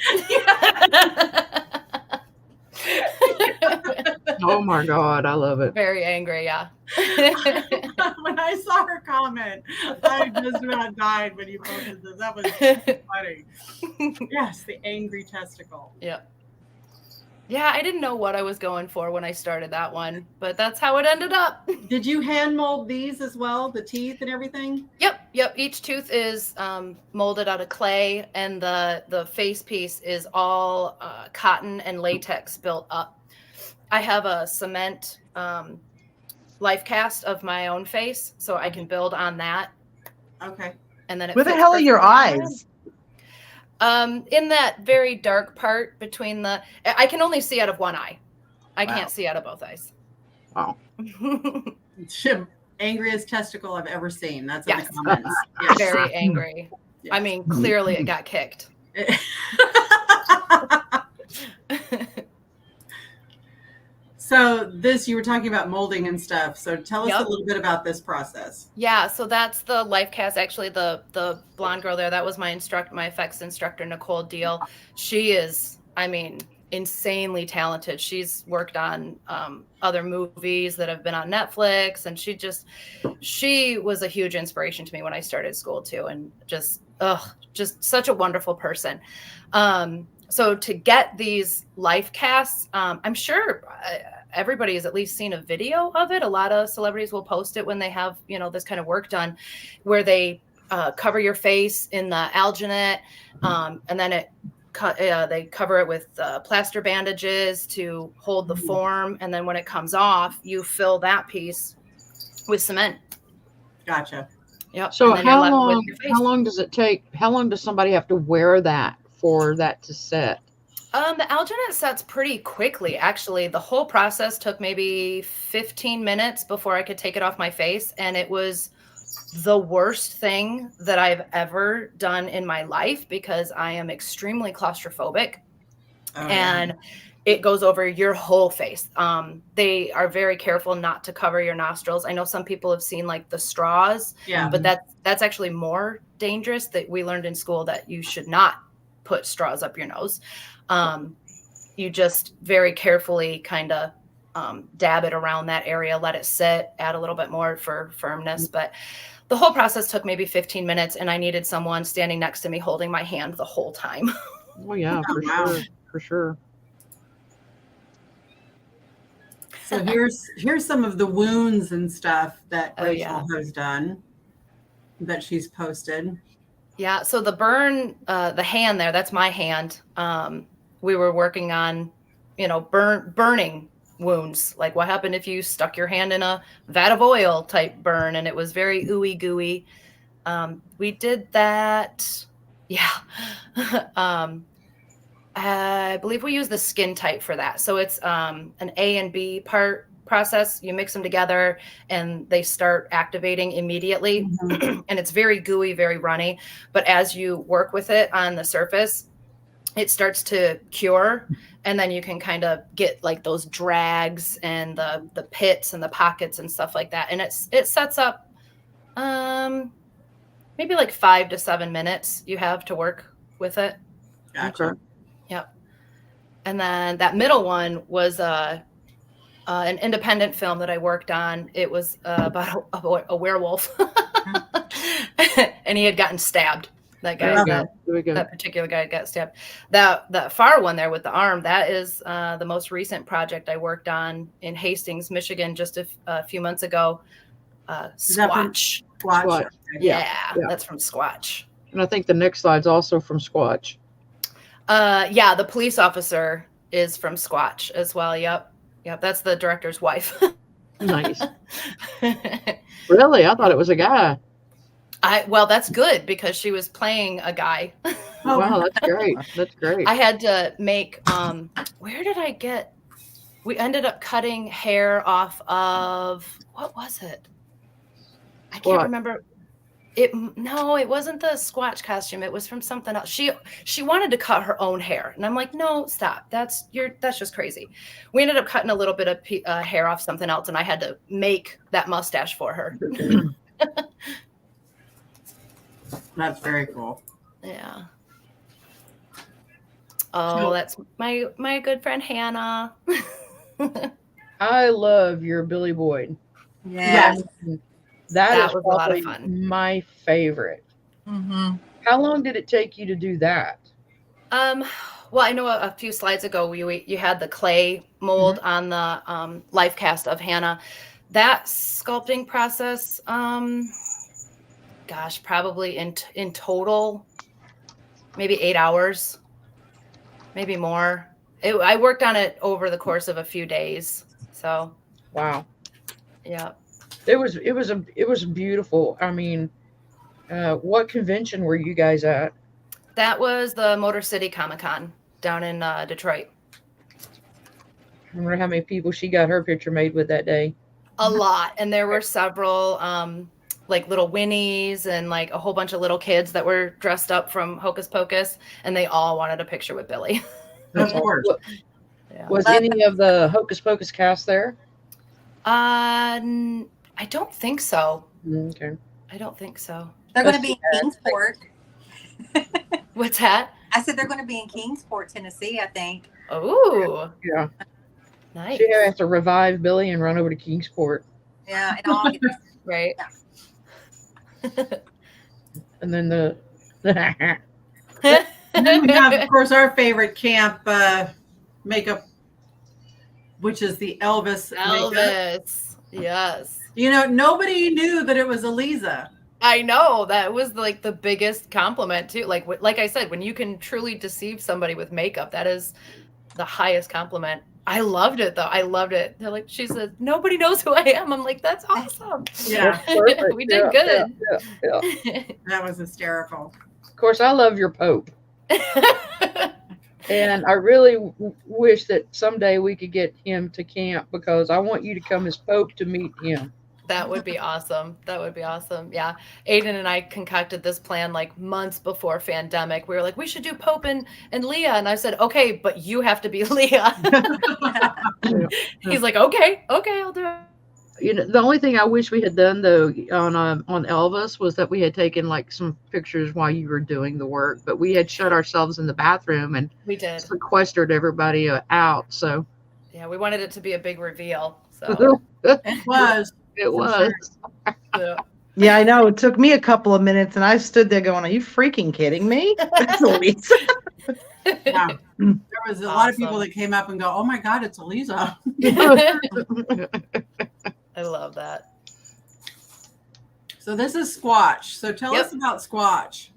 [SPEAKER 1] Oh my God, I love it.
[SPEAKER 3] Very angry, yeah.
[SPEAKER 2] When I saw her comment, I just about died when you posted this. That was funny. Yes, the angry testicle.
[SPEAKER 3] Yeah. Yeah, I didn't know what I was going for when I started that one, but that's how it ended up.
[SPEAKER 2] Did you hand mold these as well, the teeth and everything?
[SPEAKER 3] Yep. Each tooth is molded out of clay, and the face piece is all cotton and latex built up. I have a cement life cast of my own face, so I can build on that.
[SPEAKER 2] Okay.
[SPEAKER 3] And then
[SPEAKER 4] Where the hell are your eyes?
[SPEAKER 3] In that very dark part between I can only see out of one eye. I can't see out of both eyes.
[SPEAKER 1] Wow.
[SPEAKER 2] Angriest testicle I've ever seen. That's in the comments.
[SPEAKER 3] Yes. Very angry. Yes. I mean, clearly it got kicked.
[SPEAKER 2] So you were talking about molding and stuff. So tell us a little bit about this process.
[SPEAKER 3] Yeah, so that's the life cast. Actually, the blonde girl there, that was my FX instructor, Nicole Deal. She is, I mean, insanely talented. She's worked on other movies that have been on Netflix, and she was a huge inspiration to me when I started school too, and just such a wonderful person. So to get these life casts, I'm sure everybody has at least seen a video of it. A lot of celebrities will post it when they have, this kind of work done, where they cover your face in the alginate, and then they cover it with plaster bandages to hold the form. And then when it comes off, you fill that piece with cement.
[SPEAKER 2] Gotcha.
[SPEAKER 3] Yep.
[SPEAKER 1] So how long does it take? How long does somebody have to wear that for that to set?
[SPEAKER 3] The alginate sets pretty quickly, actually. The whole process took maybe 15 minutes before I could take it off my face. And it was the worst thing that I've ever done in my life because I am extremely claustrophobic. And it goes over your whole face. They are very careful not to cover your nostrils. I know some people have seen like the straws, but that's actually more dangerous. That we learned in school that you should not put straws up your nose. You just very carefully kind of dab it around that area, let it sit, add a little bit more for firmness. But the whole process took maybe 15 minutes, and I needed someone standing next to me holding my hand the whole time.
[SPEAKER 1] Oh yeah, for sure.
[SPEAKER 2] So here's some of the wounds and stuff that Rachel has done that she's posted.
[SPEAKER 3] Yeah, so the burn, the hand there, that's my hand. We were working on, burning wounds. Like what happened if you stuck your hand in a vat of oil type burn, and it was very ooey gooey. We did that. Yeah. I believe we use the skin tight for that. So it's an A and B part process. You mix them together and they start activating immediately. And it's very gooey, very runny. But as you work with it on the surface, it starts to cure. And then you can kind of get like those drags and the pits and the pockets and stuff like that. And it sets up maybe like 5 to 7 minutes you have to work with it.
[SPEAKER 2] Gotcha.
[SPEAKER 1] Okay.
[SPEAKER 3] Yep. And then that middle one was an independent film that I worked on. It was about a werewolf, and he had gotten stabbed. That guy, that particular guy got stabbed. That far one there with the arm, that is the most recent project I worked on in Hastings, Michigan, just a few months ago. Squatch.
[SPEAKER 2] Squatch.
[SPEAKER 3] Yeah, that's from Squatch.
[SPEAKER 1] And I think the next slide's also from Squatch.
[SPEAKER 3] Yeah, the police officer is from Squatch as well. Yep, that's the director's wife.
[SPEAKER 1] Nice. Really? I thought it was a guy.
[SPEAKER 3] Well, that's good because she was playing a guy.
[SPEAKER 1] Oh, wow, that's great. That's great.
[SPEAKER 3] I had to make, where did I get, we ended up cutting hair off of, what was it? I can't remember. No, it wasn't the Squatch costume. It was from something else. She wanted to cut her own hair, and I'm like, no, stop. That's just crazy. We ended up cutting a little bit of hair off something else, and I had to make that mustache for her.
[SPEAKER 2] That's very cool.
[SPEAKER 3] Yeah. Oh, that's my good friend Hannah.
[SPEAKER 1] I love your Billy Boyd.
[SPEAKER 2] Yes.
[SPEAKER 1] That is
[SPEAKER 3] was a lot of
[SPEAKER 1] probably
[SPEAKER 3] fun.
[SPEAKER 1] my favorite.
[SPEAKER 5] Mm-hmm.
[SPEAKER 1] How long did it take you to do that?
[SPEAKER 3] Well, I know a few slides ago you had the clay mold on the life cast of Hannah. That sculpting process, gosh, probably in total, maybe 8 hours, maybe more. I worked on it over the course of a few days. So,
[SPEAKER 1] Wow.
[SPEAKER 3] yeah.
[SPEAKER 1] It was beautiful. I mean, what convention were you guys at?
[SPEAKER 3] That was the Motor City Comic-Con down in Detroit.
[SPEAKER 1] I wonder how many people she got her picture made with that day.
[SPEAKER 3] A lot. And there were several like little Winnies and like a whole bunch of little kids that were dressed up from Hocus Pocus, and they all wanted a picture with Billy.
[SPEAKER 2] Of course.
[SPEAKER 3] Yeah.
[SPEAKER 1] Was any of the Hocus Pocus cast there?
[SPEAKER 3] I don't think so.
[SPEAKER 1] Okay.
[SPEAKER 3] I don't think so.
[SPEAKER 5] They're going to be in Kingsport.
[SPEAKER 3] What's that?
[SPEAKER 5] I said they're going to be in Kingsport, Tennessee, I think.
[SPEAKER 3] Oh,
[SPEAKER 1] Yeah.
[SPEAKER 3] nice.
[SPEAKER 1] She has to revive Billy and run over to Kingsport.
[SPEAKER 5] Yeah, in August.
[SPEAKER 3] Right.
[SPEAKER 1] And then the
[SPEAKER 2] And then we have, of course, our favorite camp makeup, which is the Elvis. Makeup.
[SPEAKER 3] Elvis. Yes.
[SPEAKER 2] You know, nobody knew that it was Eliza.
[SPEAKER 3] I know, that was like the biggest compliment too. Like I said, when you can truly deceive somebody with makeup, that is the highest compliment. I loved it though. I loved it. They're like, she said, nobody knows who I am. I'm like, that's awesome.
[SPEAKER 2] Yeah,
[SPEAKER 3] We did good.
[SPEAKER 1] Yeah.
[SPEAKER 2] that was hysterical.
[SPEAKER 1] Of course, I love your Pope. And I really wish that someday we could get him to camp, because I want you to come as Pope to meet him.
[SPEAKER 3] That would be awesome. That would be awesome. Yeah. Aiden and I concocted this plan like months before Fandemic. We were like, we should do Pope and Leah. And I said, okay, but you have to be Leah. He's like, okay, I'll do it.
[SPEAKER 1] You know, the only thing I wish we had done though on Elvis was that we had taken like some pictures while you were doing the work, but we had shut ourselves in the bathroom and
[SPEAKER 3] We did.
[SPEAKER 1] sequestered everybody out. So
[SPEAKER 3] Yeah, we wanted it to be a big reveal. So
[SPEAKER 2] It was.
[SPEAKER 1] it was.
[SPEAKER 3] yeah.
[SPEAKER 4] Yeah, I know. It took me a couple of minutes, and I stood there going, "Are you freaking kidding me?" That's Elisa.
[SPEAKER 2] Yeah. There was a lot of people
[SPEAKER 3] Awesome.
[SPEAKER 2] that came up and go, "Oh my God, it's Eliza."
[SPEAKER 3] I love that.
[SPEAKER 2] So this is Squatch. So tell
[SPEAKER 3] Yep.
[SPEAKER 2] us about Squatch.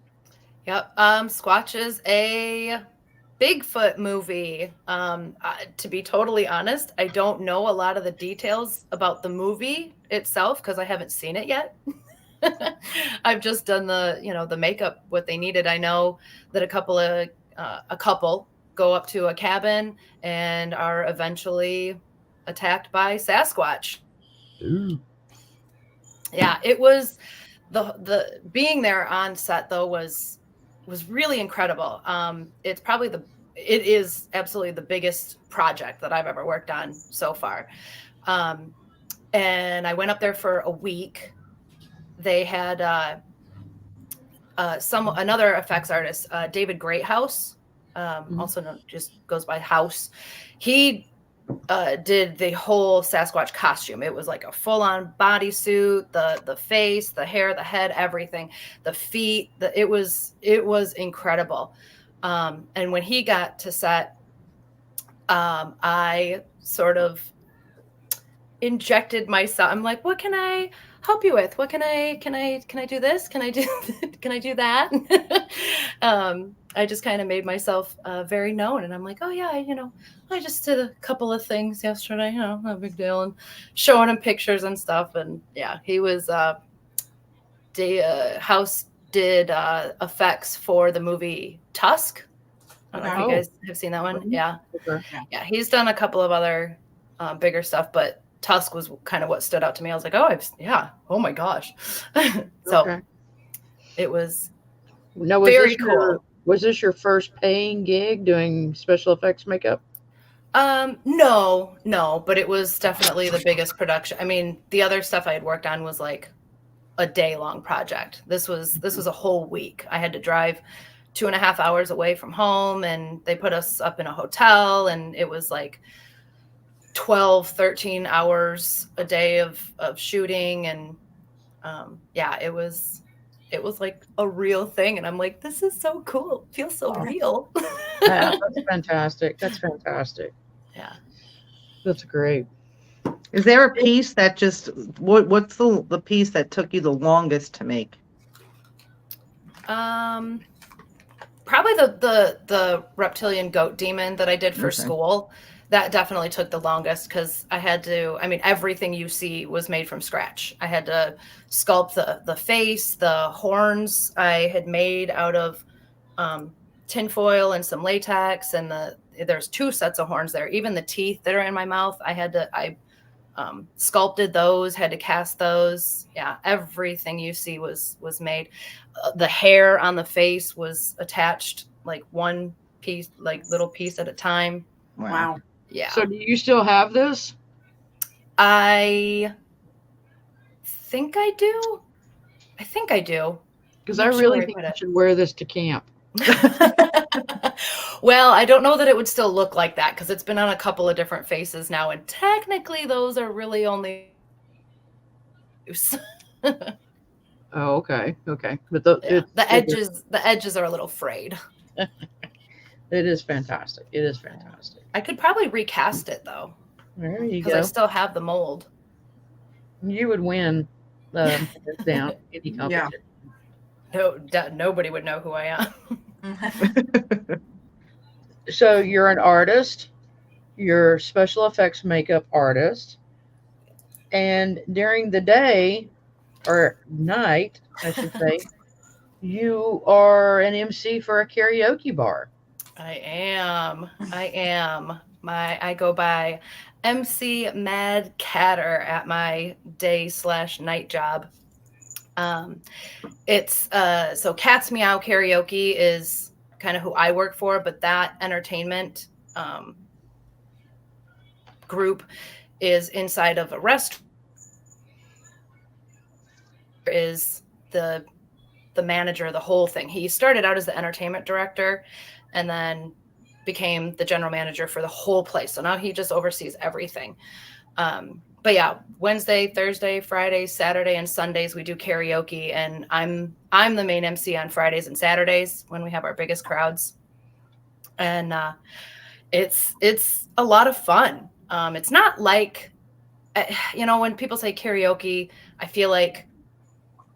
[SPEAKER 3] Yep. Squatch is a Bigfoot movie. To be totally honest, I don't know a lot of the details about the movie itself because I haven't seen it yet. I've just done the makeup, what they needed. I know that a couple go up to a cabin and are eventually attacked by Sasquatch.
[SPEAKER 1] Ooh.
[SPEAKER 3] Yeah, it was the being there on set though was really incredible. It is absolutely the biggest project that I've ever worked on so far. And I went up there for a week. They had another effects artist, David Greathouse, also known, just goes by House. He did the whole Sasquatch costume. It was like a full-on bodysuit, the face, the hair, the head, everything, the feet. It was incredible. And when he got to set, I sort of injected myself. I'm like, what can I help you with? What can I do this? Can I do that? I just kind of made myself very known, and I'm like, oh yeah, I just did a couple of things yesterday, no big deal, and showing him pictures and stuff. And yeah, he was House did effects for the movie Tusk. I don't know if you guys have seen that one. Yeah.
[SPEAKER 1] Okay.
[SPEAKER 3] Yeah, he's done a couple of other bigger stuff, but Tusk was kind of what stood out to me. I was like, oh my gosh. So
[SPEAKER 1] Okay.
[SPEAKER 3] It was
[SPEAKER 1] Now,
[SPEAKER 3] very cool.
[SPEAKER 1] Was this your first paying gig doing special effects makeup?
[SPEAKER 3] No, but it was definitely the biggest production. I mean, the other stuff I had worked on was like a day-long project. This was a whole week. I had to drive 2.5 hours away from home, and they put us up in a hotel, and it was like 12, 13 hours a day of shooting. And yeah, it was like a real thing. And I'm like, this is so cool. It feels so real.
[SPEAKER 1] Yeah, that's fantastic. That's fantastic.
[SPEAKER 3] Yeah.
[SPEAKER 1] That's great.
[SPEAKER 4] Is there a piece that just what's the piece that took you the longest to make?
[SPEAKER 3] Probably the reptilian goat demon that I did for school. That definitely took the longest because I had to, I mean, everything you see was made from scratch. I had to sculpt the face, the horns I had made out of tinfoil and some latex, and there's 2 sets of horns there. Even the teeth that are in my mouth, I sculpted those, had to cast those. Yeah, everything you see was made. The hair on the face was attached like one piece, like little piece at a time.
[SPEAKER 2] Wow.
[SPEAKER 3] Yeah.
[SPEAKER 1] So do you still have this?
[SPEAKER 3] I think I do.
[SPEAKER 1] Because I really think you should wear this to camp.
[SPEAKER 3] Well, I don't know that it would still look like that because it's been on a couple of different faces now, and technically those are really only use.
[SPEAKER 1] Oh, okay. But
[SPEAKER 3] the edges are a little frayed.
[SPEAKER 1] It is fantastic. It is fantastic.
[SPEAKER 3] I could probably recast it though.
[SPEAKER 1] There you go.
[SPEAKER 3] Because I still have the mold.
[SPEAKER 1] You would win down any competition.
[SPEAKER 3] Yeah. No, nobody would know who I am.
[SPEAKER 1] So you're an artist. You're special effects makeup artist. And during the day or night, I should say, you are an MC for a karaoke bar.
[SPEAKER 3] I am. I go by MC Mad Catter at my day/night job. It's so Cats Meow Karaoke is kind of who I work for, but that entertainment group is inside of a restaurant. Is the manager, the whole thing. He started out as the entertainment director and then became the general manager for the whole place. So now he just oversees everything. But yeah, Wednesday, Thursday, Friday, Saturday, and Sundays we do karaoke, and I'm the main MC on Fridays and Saturdays when we have our biggest crowds. And it's a lot of fun. It's not like, when people say karaoke, I feel like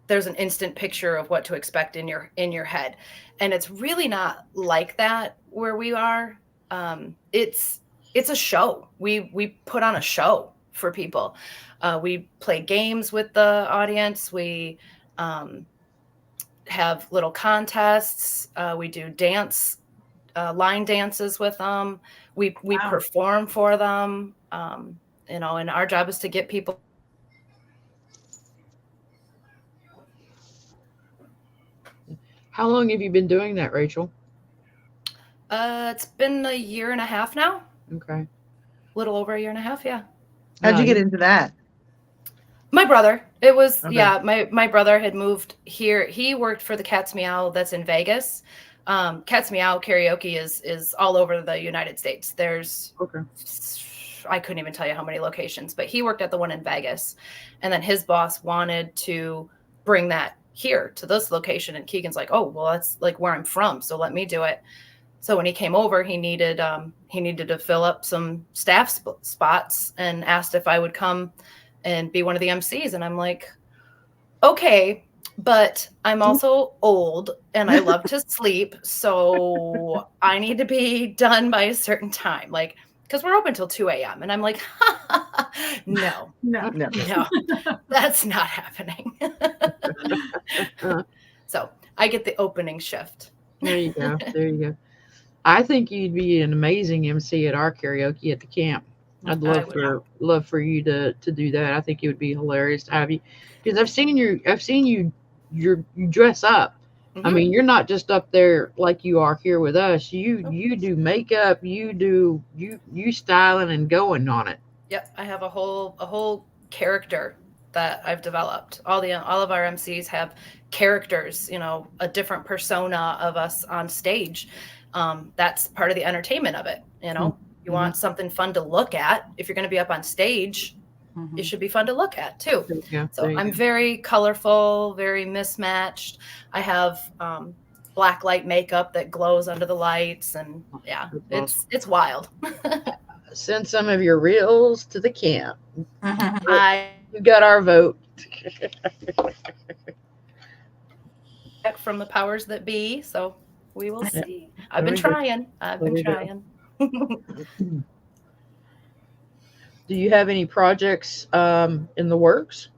[SPEAKER 3] there's an instant picture of what to expect in your head. And it's really not like that where we are. It's a show. We put on a show for people. We play games with the audience. We have little contests. We do line dances with them. We perform for them. And our job is to get people.
[SPEAKER 1] How long have you been doing that, Rachel?
[SPEAKER 3] It's been 1.5 years now.
[SPEAKER 1] Okay.
[SPEAKER 3] A little over 1.5 years, yeah.
[SPEAKER 4] How'd you get into that?
[SPEAKER 3] My brother. It was, my brother had moved here. He worked for the Cats Meow that's in Vegas. Cats Meow Karaoke is all over the United States. There's, I couldn't even tell you how many locations, but he worked at the one in Vegas. And then his boss wanted to bring that here to this location. And Keegan's like, oh, well, that's like where I'm from, so let me do it. So when he came over, he needed to fill up some staff spots and asked if I would come and be one of the MCs. And I'm like, okay, but I'm also old and I love to sleep. So I need to be done by a certain time, like, because we're open till 2 a.m. And I'm like, no, that's not happening. So I get the opening shift.
[SPEAKER 1] There you go. I think you'd be an amazing MC at our karaoke at the camp. I'd love for you to do that. I think it would be hilarious to have you, because I've seen you you dress up. I
[SPEAKER 3] Mhm.
[SPEAKER 1] mean, you're not just up there like you are here with us. You do makeup, you styling and going on it.
[SPEAKER 3] Yep, I have a whole character that I've developed. All of our MCs have characters, a different persona of us on stage. That's part of the entertainment of it. You want something fun to look at. If you're going to be up on stage, it should be fun to look at too.
[SPEAKER 1] Yeah,
[SPEAKER 3] So I'm very colorful, very mismatched. I have black light makeup that glows under the lights, and yeah,
[SPEAKER 1] That's
[SPEAKER 3] it's wild.
[SPEAKER 1] Send some of your reels to the camp.
[SPEAKER 3] I
[SPEAKER 1] You got our vote.
[SPEAKER 3] from the powers that be, so we will see. I've
[SPEAKER 1] There
[SPEAKER 3] been
[SPEAKER 1] we go.
[SPEAKER 3] trying. I've
[SPEAKER 1] There
[SPEAKER 3] been
[SPEAKER 1] we go.
[SPEAKER 3] trying.
[SPEAKER 1] Do you have any projects in the works?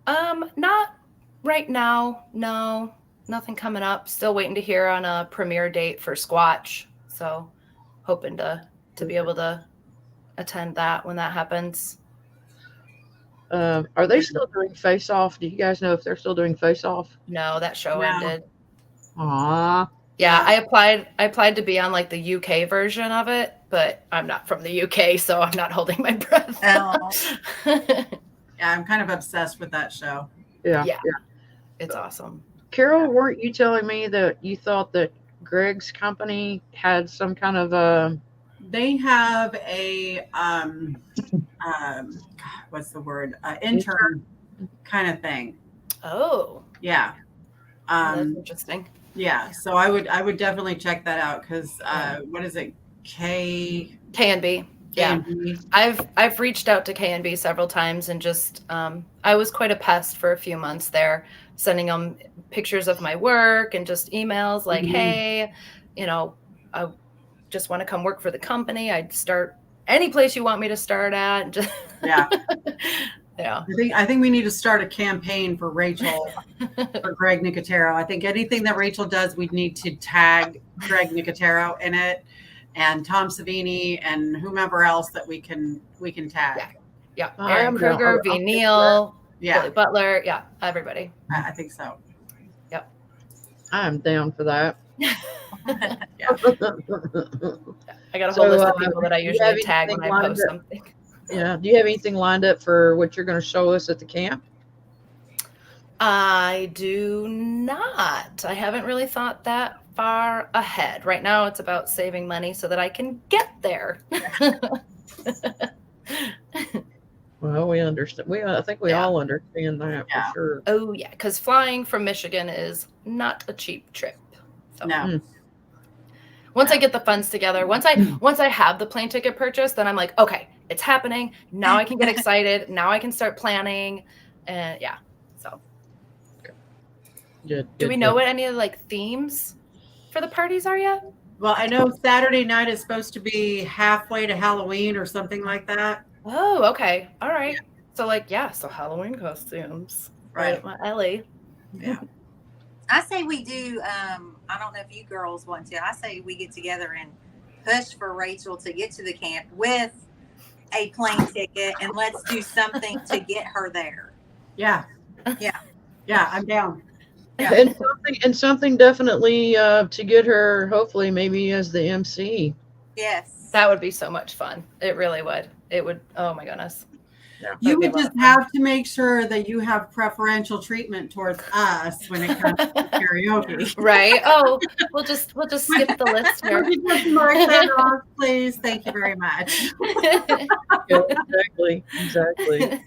[SPEAKER 3] Not right now. No, nothing coming up. Still waiting to hear on a premiere date for Squatch. So hoping to be able to attend that when that happens.
[SPEAKER 1] Are they still doing Face Off? Do you guys know if they're still doing Face Off?
[SPEAKER 3] No, that show
[SPEAKER 2] No.
[SPEAKER 3] ended.
[SPEAKER 1] Aw.
[SPEAKER 3] Yeah, I applied to be on like the UK version of it, but I'm not from the UK, so I'm not holding my breath.
[SPEAKER 5] Oh.
[SPEAKER 2] Yeah, I'm kind of obsessed with that show.
[SPEAKER 1] Yeah.
[SPEAKER 3] Yeah. It's awesome.
[SPEAKER 1] Carol, weren't you telling me that you thought that Greg's company had some kind of
[SPEAKER 2] They have a what's the word? Intern kind of thing.
[SPEAKER 3] Oh,
[SPEAKER 2] Yeah.
[SPEAKER 3] that's interesting.
[SPEAKER 2] Yeah. So I would definitely check that out because what is it?
[SPEAKER 3] K&B. Yeah.
[SPEAKER 2] K&B?
[SPEAKER 3] I've reached out to K&B several times and just I was quite a pest for a few months there, sending them pictures of my work and just emails like, hey, I just want to come work for the company. I'd start any place you want me to start at. And just
[SPEAKER 2] Yeah.
[SPEAKER 3] Yeah.
[SPEAKER 2] I think we need to start a campaign for Rachel or Greg Nicotero. I think anything that Rachel does, we need to tag Greg Nicotero in it, and Tom Savini and whomever else that we can tag.
[SPEAKER 3] Yeah.
[SPEAKER 1] I
[SPEAKER 3] Aaron
[SPEAKER 1] am
[SPEAKER 3] Kruger,
[SPEAKER 1] down.
[SPEAKER 3] V. Neal,
[SPEAKER 2] Yeah,
[SPEAKER 3] Billy Butler. Yeah. Everybody.
[SPEAKER 2] I think so.
[SPEAKER 1] I'm down for that.
[SPEAKER 3] I got a
[SPEAKER 1] So,
[SPEAKER 3] whole list of people that I
[SPEAKER 1] do you have
[SPEAKER 3] usually tag when
[SPEAKER 1] anything
[SPEAKER 3] I
[SPEAKER 1] lined
[SPEAKER 3] post
[SPEAKER 1] up?
[SPEAKER 3] something.
[SPEAKER 1] Yeah. Do you have anything lined up for what you're going to show us at the camp?
[SPEAKER 3] I do not. I haven't really thought that far ahead. Right now, it's about saving money so that I can get there.
[SPEAKER 1] Well, we understand. I think we
[SPEAKER 3] Yeah.
[SPEAKER 1] all understand that
[SPEAKER 2] Yeah.
[SPEAKER 1] for sure.
[SPEAKER 3] Oh, yeah, because flying from Michigan is not a cheap trip. So
[SPEAKER 2] No.
[SPEAKER 3] once I get the funds together, once I have the plane ticket purchased, then I'm like, okay, it's happening. Now I can get excited. Now I can start planning. And yeah, so.
[SPEAKER 1] Good,
[SPEAKER 3] Do we know what any of like themes for the parties are yet?
[SPEAKER 2] Well, I know Saturday night is supposed to be halfway to Halloween or something like that.
[SPEAKER 3] Oh, okay. All right. So so Halloween costumes.
[SPEAKER 2] Right.
[SPEAKER 3] Up my alley.
[SPEAKER 2] Yeah.
[SPEAKER 5] I say we do. I don't know if you girls want to. I say we get together and push for Rachel to get to the camp with a plane ticket, and let's do something to get her there.
[SPEAKER 2] Yeah.
[SPEAKER 5] Yeah.
[SPEAKER 2] Yeah, I'm down. Yeah.
[SPEAKER 1] And something definitely to get her, hopefully, maybe as the MC.
[SPEAKER 5] Yes.
[SPEAKER 3] That would be so much fun. It really would. It would. Oh my goodness.
[SPEAKER 1] Yeah.
[SPEAKER 2] You
[SPEAKER 3] That'd be
[SPEAKER 2] would
[SPEAKER 3] a lot
[SPEAKER 2] just
[SPEAKER 3] of fun.
[SPEAKER 2] have to make sure that you have preferential treatment towards us when it comes to karaoke.
[SPEAKER 3] Right. Oh, we'll just skip the list here.
[SPEAKER 2] Would you just mark that off, please? Thank you very much.
[SPEAKER 1] Yeah, exactly.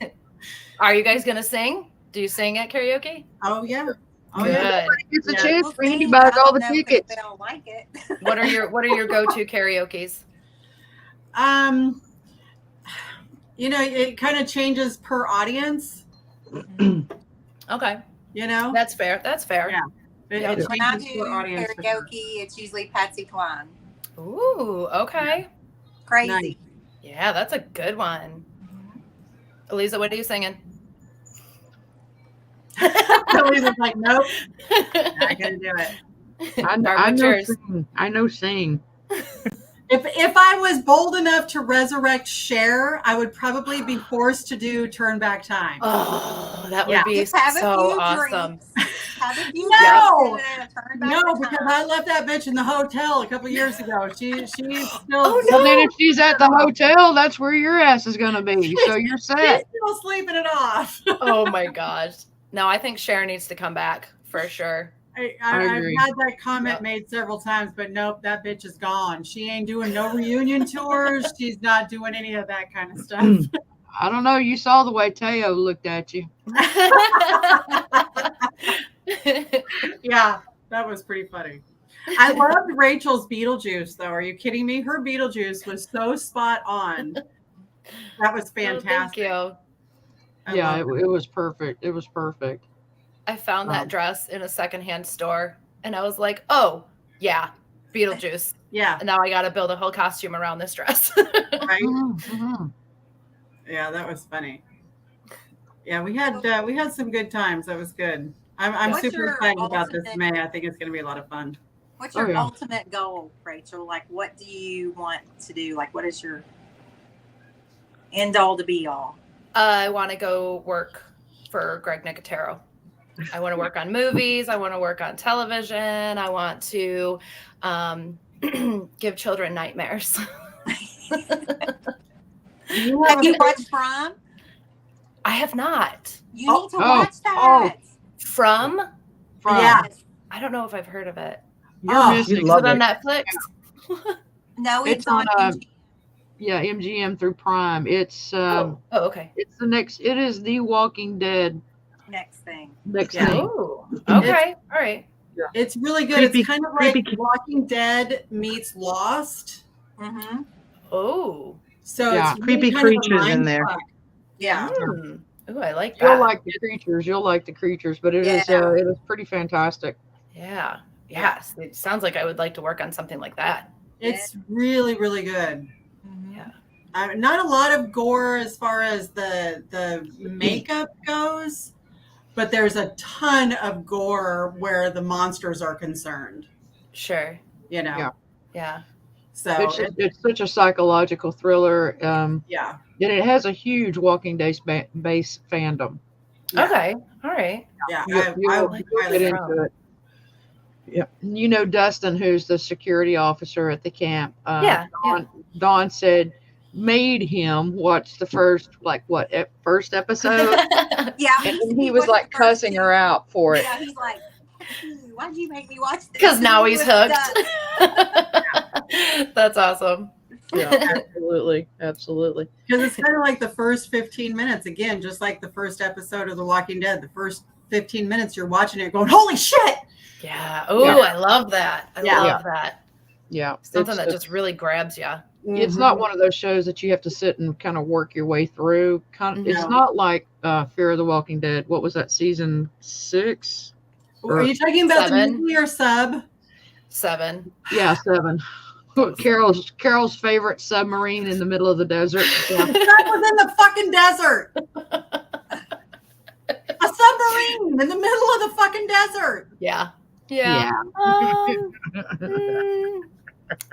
[SPEAKER 3] Are you guys gonna sing? Do you sing at karaoke?
[SPEAKER 2] Oh yeah. Oh
[SPEAKER 3] Good.
[SPEAKER 2] yeah.
[SPEAKER 1] It's a
[SPEAKER 2] Yeah.
[SPEAKER 1] chance
[SPEAKER 5] We'll
[SPEAKER 1] for you to
[SPEAKER 5] see.
[SPEAKER 1] buy
[SPEAKER 5] I
[SPEAKER 1] all
[SPEAKER 5] don't
[SPEAKER 1] the
[SPEAKER 5] know 'cause
[SPEAKER 1] tickets.
[SPEAKER 5] They don't like it.
[SPEAKER 3] What are your go-to karaoke's?
[SPEAKER 2] It kind of changes per audience.
[SPEAKER 3] Okay, that's fair. That's fair.
[SPEAKER 2] Yeah. It
[SPEAKER 5] When I
[SPEAKER 2] changes
[SPEAKER 5] do
[SPEAKER 2] per audience. for sure.
[SPEAKER 5] karaoke, it's usually Patsy Cline.
[SPEAKER 3] Ooh, okay.
[SPEAKER 5] Crazy.
[SPEAKER 2] Nice.
[SPEAKER 3] Yeah, that's a good one. Eliza, what are you singing?
[SPEAKER 2] Eliza's like, nope, not gonna do it.
[SPEAKER 1] I know sing.
[SPEAKER 2] If I was bold enough to resurrect Cher, I would probably be forced to do Turn Back Time.
[SPEAKER 3] Oh, that would
[SPEAKER 2] Yeah.
[SPEAKER 3] be
[SPEAKER 5] Just have a
[SPEAKER 3] so
[SPEAKER 5] few
[SPEAKER 3] awesome.
[SPEAKER 5] drinks. Have a few
[SPEAKER 2] No!
[SPEAKER 5] drinks and turn back
[SPEAKER 2] No,
[SPEAKER 5] the
[SPEAKER 2] because
[SPEAKER 5] time.
[SPEAKER 2] I left that bitch in the hotel a couple years ago. She's still.
[SPEAKER 3] Oh,
[SPEAKER 1] Well,
[SPEAKER 3] no.
[SPEAKER 1] then if she's at the hotel, that's where your ass is going to be. So you're
[SPEAKER 2] She's
[SPEAKER 1] set.
[SPEAKER 2] still sleeping it off.
[SPEAKER 3] Oh my gosh. No, I think Cher needs to come back for sure.
[SPEAKER 2] I've
[SPEAKER 1] agree.
[SPEAKER 2] had that comment
[SPEAKER 3] Yep.
[SPEAKER 2] made several times, but nope, that bitch is gone. She ain't doing no reunion tours. She's not doing any of that kind of stuff.
[SPEAKER 1] I don't know. You saw the way Teo looked at you.
[SPEAKER 2] Yeah, that was pretty funny. I loved Rachel's Beetlejuice, though. Are you kidding me? Her Beetlejuice was so spot on. That was fantastic.
[SPEAKER 3] Thank you.
[SPEAKER 1] Yeah, it was perfect. It was perfect.
[SPEAKER 3] I found that dress in a secondhand store and I was like, oh, yeah, Beetlejuice.
[SPEAKER 2] Yeah.
[SPEAKER 3] And now I got to build a whole costume around this dress.
[SPEAKER 2] Right?
[SPEAKER 1] Mm-hmm.
[SPEAKER 2] Yeah, that was funny. Yeah, we had some good times. That was good. I'm
[SPEAKER 5] What's
[SPEAKER 2] super
[SPEAKER 5] your
[SPEAKER 2] excited about this
[SPEAKER 5] ultimate-
[SPEAKER 2] May. I think it's going to be a lot of fun.
[SPEAKER 5] What's your
[SPEAKER 1] Oh, yeah.
[SPEAKER 5] ultimate goal, Rachel? Like, what do you want to do? Like, what is your end all to be all?
[SPEAKER 3] I want to go work for Greg Nicotero. I want to work on movies. I want to work on television. I want to give children nightmares.
[SPEAKER 5] Have you watched Prime?
[SPEAKER 3] I have not.
[SPEAKER 5] You need to watch that.
[SPEAKER 3] From?
[SPEAKER 2] Yeah.
[SPEAKER 3] I don't know if I've heard of it.
[SPEAKER 1] You're missing.
[SPEAKER 3] Is it on Netflix?
[SPEAKER 5] No,
[SPEAKER 1] It's
[SPEAKER 5] it's on
[SPEAKER 1] on,
[SPEAKER 5] MGM.
[SPEAKER 1] Yeah, MGM through Prime. It's
[SPEAKER 3] Oh, okay.
[SPEAKER 1] it's the next. It is The Walking Dead
[SPEAKER 5] Next thing.
[SPEAKER 1] next
[SPEAKER 2] Yeah.
[SPEAKER 1] thing.
[SPEAKER 3] Oh, okay. All right.
[SPEAKER 2] It's really good.
[SPEAKER 4] Creepy-
[SPEAKER 2] it's kind of like
[SPEAKER 4] creepy-
[SPEAKER 2] Walking Dead meets Lost.
[SPEAKER 5] Mm-hmm.
[SPEAKER 3] Oh.
[SPEAKER 2] So
[SPEAKER 1] Yeah.
[SPEAKER 2] it's really
[SPEAKER 4] Creepy
[SPEAKER 2] kind of a
[SPEAKER 4] creatures in
[SPEAKER 2] mind
[SPEAKER 4] there.
[SPEAKER 2] fuck. Yeah.
[SPEAKER 3] Ooh, I like
[SPEAKER 1] You'll
[SPEAKER 3] that.
[SPEAKER 1] like the creatures. You'll like the creatures, but it is
[SPEAKER 5] Yeah.
[SPEAKER 1] it is pretty fantastic.
[SPEAKER 3] Yeah. Yes. It sounds like I would like to work on something like that.
[SPEAKER 2] It's really, really good.
[SPEAKER 5] Mm-hmm.
[SPEAKER 3] Yeah.
[SPEAKER 2] Not a lot of gore as far as the makeup goes, but there's a ton of gore where the monsters are concerned.
[SPEAKER 3] Sure.
[SPEAKER 2] You know.
[SPEAKER 1] Yeah.
[SPEAKER 3] Yeah.
[SPEAKER 2] So
[SPEAKER 1] It's such a psychological thriller.
[SPEAKER 2] yeah.
[SPEAKER 1] And it has a huge Walking Dead base fandom.
[SPEAKER 2] Yeah.
[SPEAKER 3] Okay. All right.
[SPEAKER 2] Yeah.
[SPEAKER 1] You'll,
[SPEAKER 2] I
[SPEAKER 1] you'll
[SPEAKER 3] like
[SPEAKER 1] get
[SPEAKER 3] that.
[SPEAKER 1] into it. Yeah, you know Dustin, who's the security officer at the camp.
[SPEAKER 3] Yeah.
[SPEAKER 1] Dawn said made him watch the first first episode,
[SPEAKER 5] Yeah.
[SPEAKER 1] and he was like cussing her out for it.
[SPEAKER 5] Yeah, he's like, why'd you make me watch this?
[SPEAKER 3] Because now he's
[SPEAKER 5] He was
[SPEAKER 3] hooked. That's awesome.
[SPEAKER 1] Yeah, absolutely.
[SPEAKER 2] Because it's kind of like the first 15 minutes, again, just like the first episode of The Walking Dead. The first 15 minutes, you're watching it going, holy shit!
[SPEAKER 3] Yeah. Oh,
[SPEAKER 1] Yeah.
[SPEAKER 3] I love that. I
[SPEAKER 2] Yeah.
[SPEAKER 3] love that.
[SPEAKER 1] Yeah,
[SPEAKER 3] Something that just really grabs you.
[SPEAKER 1] It's not one of those shows that you have to sit and kind of work your way through. It's
[SPEAKER 2] No.
[SPEAKER 1] not like Fear of the Walking Dead. What was that, season 6?
[SPEAKER 2] Are you talking about the
[SPEAKER 3] 7?
[SPEAKER 2] nuclear sub?
[SPEAKER 3] 7.
[SPEAKER 1] Yeah, 7. Carol's favorite submarine in the middle of the desert. Yeah.
[SPEAKER 2] That was in the fucking desert. A submarine in the middle of the fucking desert.
[SPEAKER 3] Yeah.
[SPEAKER 1] Yeah.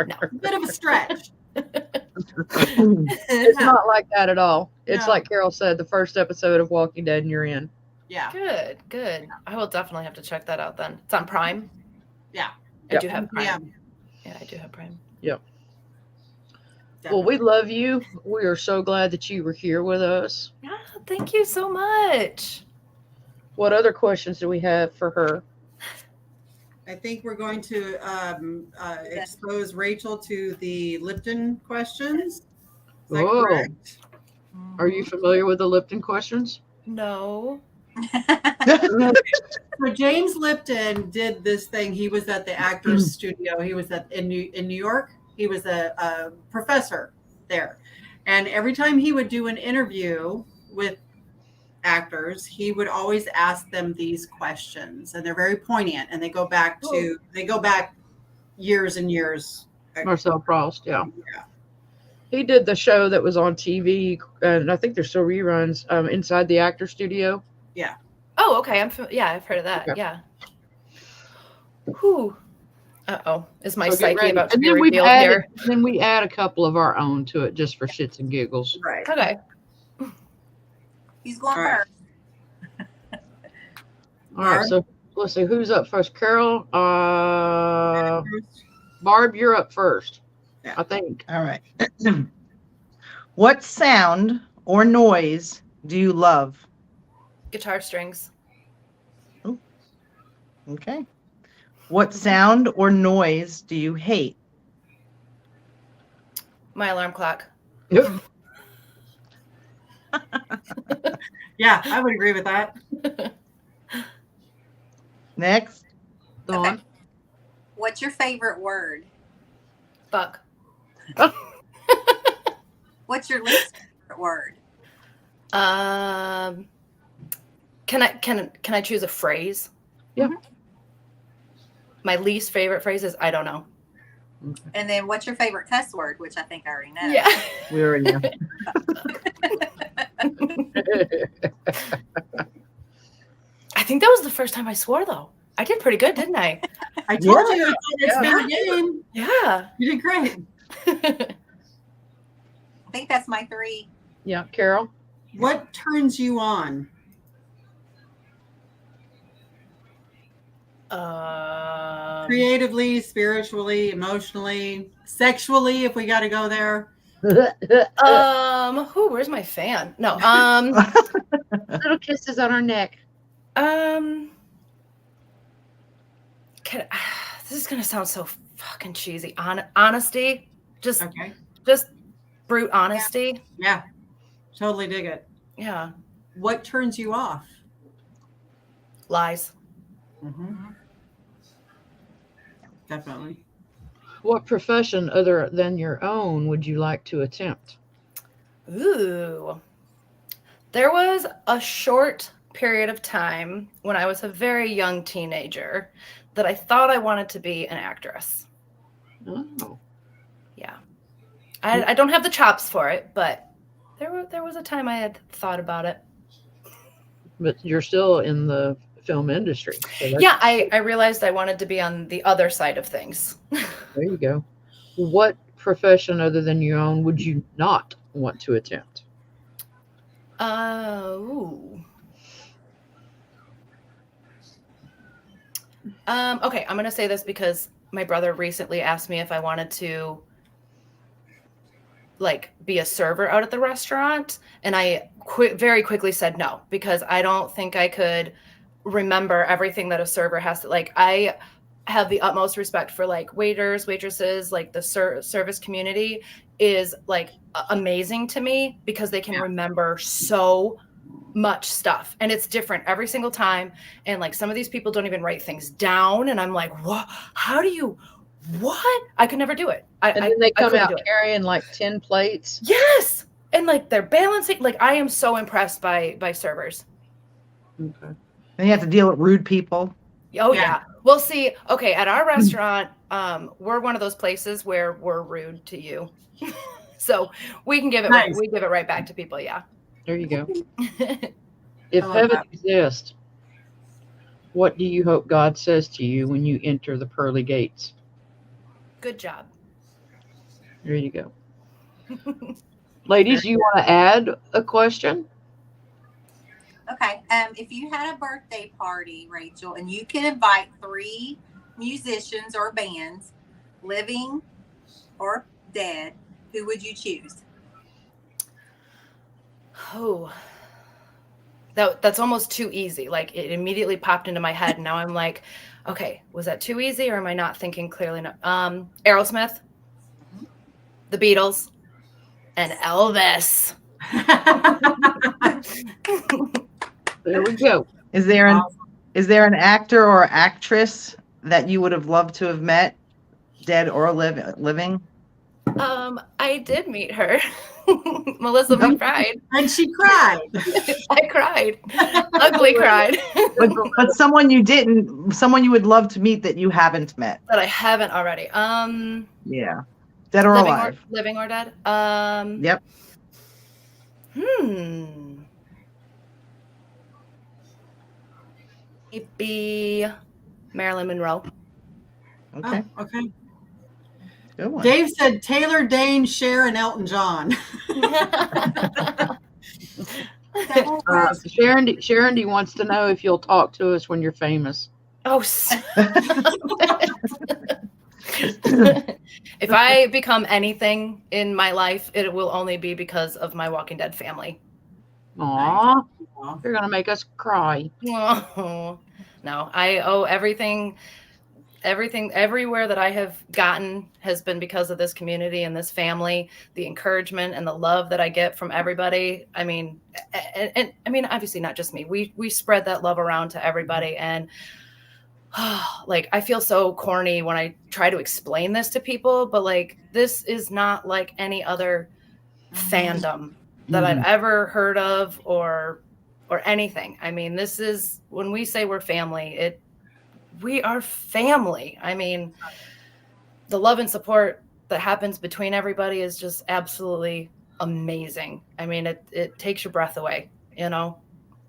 [SPEAKER 3] No.
[SPEAKER 2] Bit of a stretch.
[SPEAKER 1] It's not like that at all. It's
[SPEAKER 2] No.
[SPEAKER 1] like Carol said, the first episode of Walking Dead and you're in.
[SPEAKER 2] Yeah.
[SPEAKER 3] Good. Good. I will definitely have to check that out then. It's on Prime.
[SPEAKER 2] Yeah.
[SPEAKER 3] I
[SPEAKER 1] Yep.
[SPEAKER 3] do have Prime.
[SPEAKER 2] Yeah.
[SPEAKER 3] Yeah, I do have Prime.
[SPEAKER 1] Well, we love you. We are so glad that you were here with us.
[SPEAKER 3] Yeah, thank you so much.
[SPEAKER 1] What other questions do we have for her?
[SPEAKER 2] I think we're going to expose Rachel to the Lipton questions. Is that
[SPEAKER 1] Whoa.
[SPEAKER 2] correct?
[SPEAKER 1] Are you familiar with the Lipton questions?
[SPEAKER 3] No.
[SPEAKER 2] So James Lipton did this thing. He was at the Actors Studio. He was in New York. He was a professor there. And every time he would do an interview with actors, he would always ask them these questions. And they're very poignant. And they go back years and years.
[SPEAKER 1] Marcel Proust, yeah.
[SPEAKER 2] Yeah.
[SPEAKER 1] He did the show that was on TV, and I think there's still reruns inside the actor studio.
[SPEAKER 3] Oh, okay. I've heard of that.
[SPEAKER 1] Okay.
[SPEAKER 3] Yeah. Whew. Uh-oh. Is my
[SPEAKER 1] So get
[SPEAKER 3] psyche
[SPEAKER 1] ready.
[SPEAKER 3] about to
[SPEAKER 1] And
[SPEAKER 3] be
[SPEAKER 1] then we've
[SPEAKER 3] revealed
[SPEAKER 1] added,
[SPEAKER 3] here?
[SPEAKER 1] then we add a couple of our own to it just for shits and giggles.
[SPEAKER 2] Right.
[SPEAKER 3] Okay.
[SPEAKER 5] He's going
[SPEAKER 2] All right.
[SPEAKER 5] first.
[SPEAKER 1] All right,
[SPEAKER 2] Barb?
[SPEAKER 1] so let's see who's up first. Carol, Barb, you're up first.
[SPEAKER 2] Yeah.
[SPEAKER 1] I think.
[SPEAKER 4] All right. What sound or noise do you love?
[SPEAKER 3] Guitar strings.
[SPEAKER 4] Okay. What sound or noise do you hate?
[SPEAKER 3] My alarm clock.
[SPEAKER 2] Yeah, I would agree with that.
[SPEAKER 4] Next.
[SPEAKER 1] Dawn.
[SPEAKER 5] Okay. What's your favorite word?
[SPEAKER 3] Fuck.
[SPEAKER 5] What's your least favorite word?
[SPEAKER 3] Can I choose a phrase?
[SPEAKER 1] Yeah.
[SPEAKER 3] My least favorite phrase is I don't know.
[SPEAKER 5] And then what's your favorite cuss word? Which I think I already know.
[SPEAKER 3] Yeah.
[SPEAKER 4] We already know.
[SPEAKER 3] I think that was the first time I swore though. I did pretty good, didn't I?
[SPEAKER 2] I told
[SPEAKER 4] Yeah.
[SPEAKER 2] you it's been a game.
[SPEAKER 3] Yeah.
[SPEAKER 2] You did great.
[SPEAKER 5] I think that's my 3.
[SPEAKER 1] Yeah, Carol.
[SPEAKER 2] What turns you on? Creatively, spiritually, emotionally, sexually, if we got to go there.
[SPEAKER 3] Where's my fan? No,
[SPEAKER 1] Little kisses on her neck.
[SPEAKER 3] this is gonna sound so fucking cheesy. Honesty, just
[SPEAKER 2] Okay.
[SPEAKER 3] brute honesty.
[SPEAKER 2] Yeah. Totally dig it.
[SPEAKER 3] Yeah.
[SPEAKER 2] What turns you off?
[SPEAKER 3] Lies.
[SPEAKER 2] Mm-hmm. Definitely.
[SPEAKER 1] What profession other than your own would you like to attempt?
[SPEAKER 3] Ooh. There was a short period of time when I was a very young teenager that I thought I wanted to be an actress.
[SPEAKER 1] Oh.
[SPEAKER 3] Yeah. I don't have the chops for it, but there was a time I had thought about it.
[SPEAKER 1] But you're still in the film industry. So
[SPEAKER 3] Yeah, I realized I wanted to be on the other side of things.
[SPEAKER 1] there you go. What profession other than your own would you not want to attempt?
[SPEAKER 3] Ooh. Okay, I'm gonna say this because my brother recently asked me if I wanted to like be a server out at the restaurant, and I very quickly said no because I don't think I could remember everything that a server has to like. I have the utmost respect for like waiters, waitresses, like the service community is like amazing to me because they can remember so much stuff and it's different every single time, and like some of these people don't even write things down and I'm like, what? How do you what? I could never do it.
[SPEAKER 1] And then they come
[SPEAKER 3] couldn't
[SPEAKER 1] out
[SPEAKER 3] do it.
[SPEAKER 1] carrying like 10 plates.
[SPEAKER 3] Yes. And like they're balancing, like I am so impressed by servers.
[SPEAKER 1] Okay.
[SPEAKER 4] And you have to deal with rude people.
[SPEAKER 3] Oh yeah. Well, see, okay, at our restaurant, we're one of those places where we're rude to you. So we can give it we give it right back to people, yeah.
[SPEAKER 1] There you go. If heaven exists, what do you hope God says to you when you enter the pearly gates?
[SPEAKER 3] Good job.
[SPEAKER 1] There you go. Ladies, you want to add a question?
[SPEAKER 5] Okay. If you had a birthday party, Rachel, and you can invite 3 musicians or bands, living or dead, who would you choose?
[SPEAKER 3] Oh, that's almost too easy. Like it immediately popped into my head. And now I'm like, okay, was that too easy or am I not thinking clearly enough? Aerosmith, the Beatles, and Elvis.
[SPEAKER 1] There we go.
[SPEAKER 4] Is there an actor or actress that you would have loved to have met, dead or living?
[SPEAKER 3] I did meet her, Melissa McBride.
[SPEAKER 2] And she cried.
[SPEAKER 3] I cried, ugly cried.
[SPEAKER 4] But someone you would love to meet that you haven't met.
[SPEAKER 3] That I haven't already.
[SPEAKER 4] Yeah, dead or alive.
[SPEAKER 3] Living or dead.
[SPEAKER 4] Yep.
[SPEAKER 3] It'd be Marilyn Monroe.
[SPEAKER 4] Okay.
[SPEAKER 2] Oh, okay.
[SPEAKER 4] Good one.
[SPEAKER 2] Dave said Taylor, Dane, Cher, and Elton John.
[SPEAKER 1] Sharon D wants to know if you'll talk to us when you're famous.
[SPEAKER 3] Oh, if I become anything in my life, it will only be because of my Walking Dead family.
[SPEAKER 1] Aw, you're gonna make us cry.
[SPEAKER 3] Oh, no, I owe everything everywhere that I have gotten has been because of this community and this family, the encouragement and the love that I get from everybody. I mean, and I mean, obviously not just me. We spread that love around to everybody. And like, I feel so corny when I try to explain this to people, but like, this is not like any other fandom that I've ever heard of or anything. I mean, this is, when we say we're family, we are family. I mean, the love and support that happens between everybody is just absolutely amazing. I mean, it takes your breath away, you know?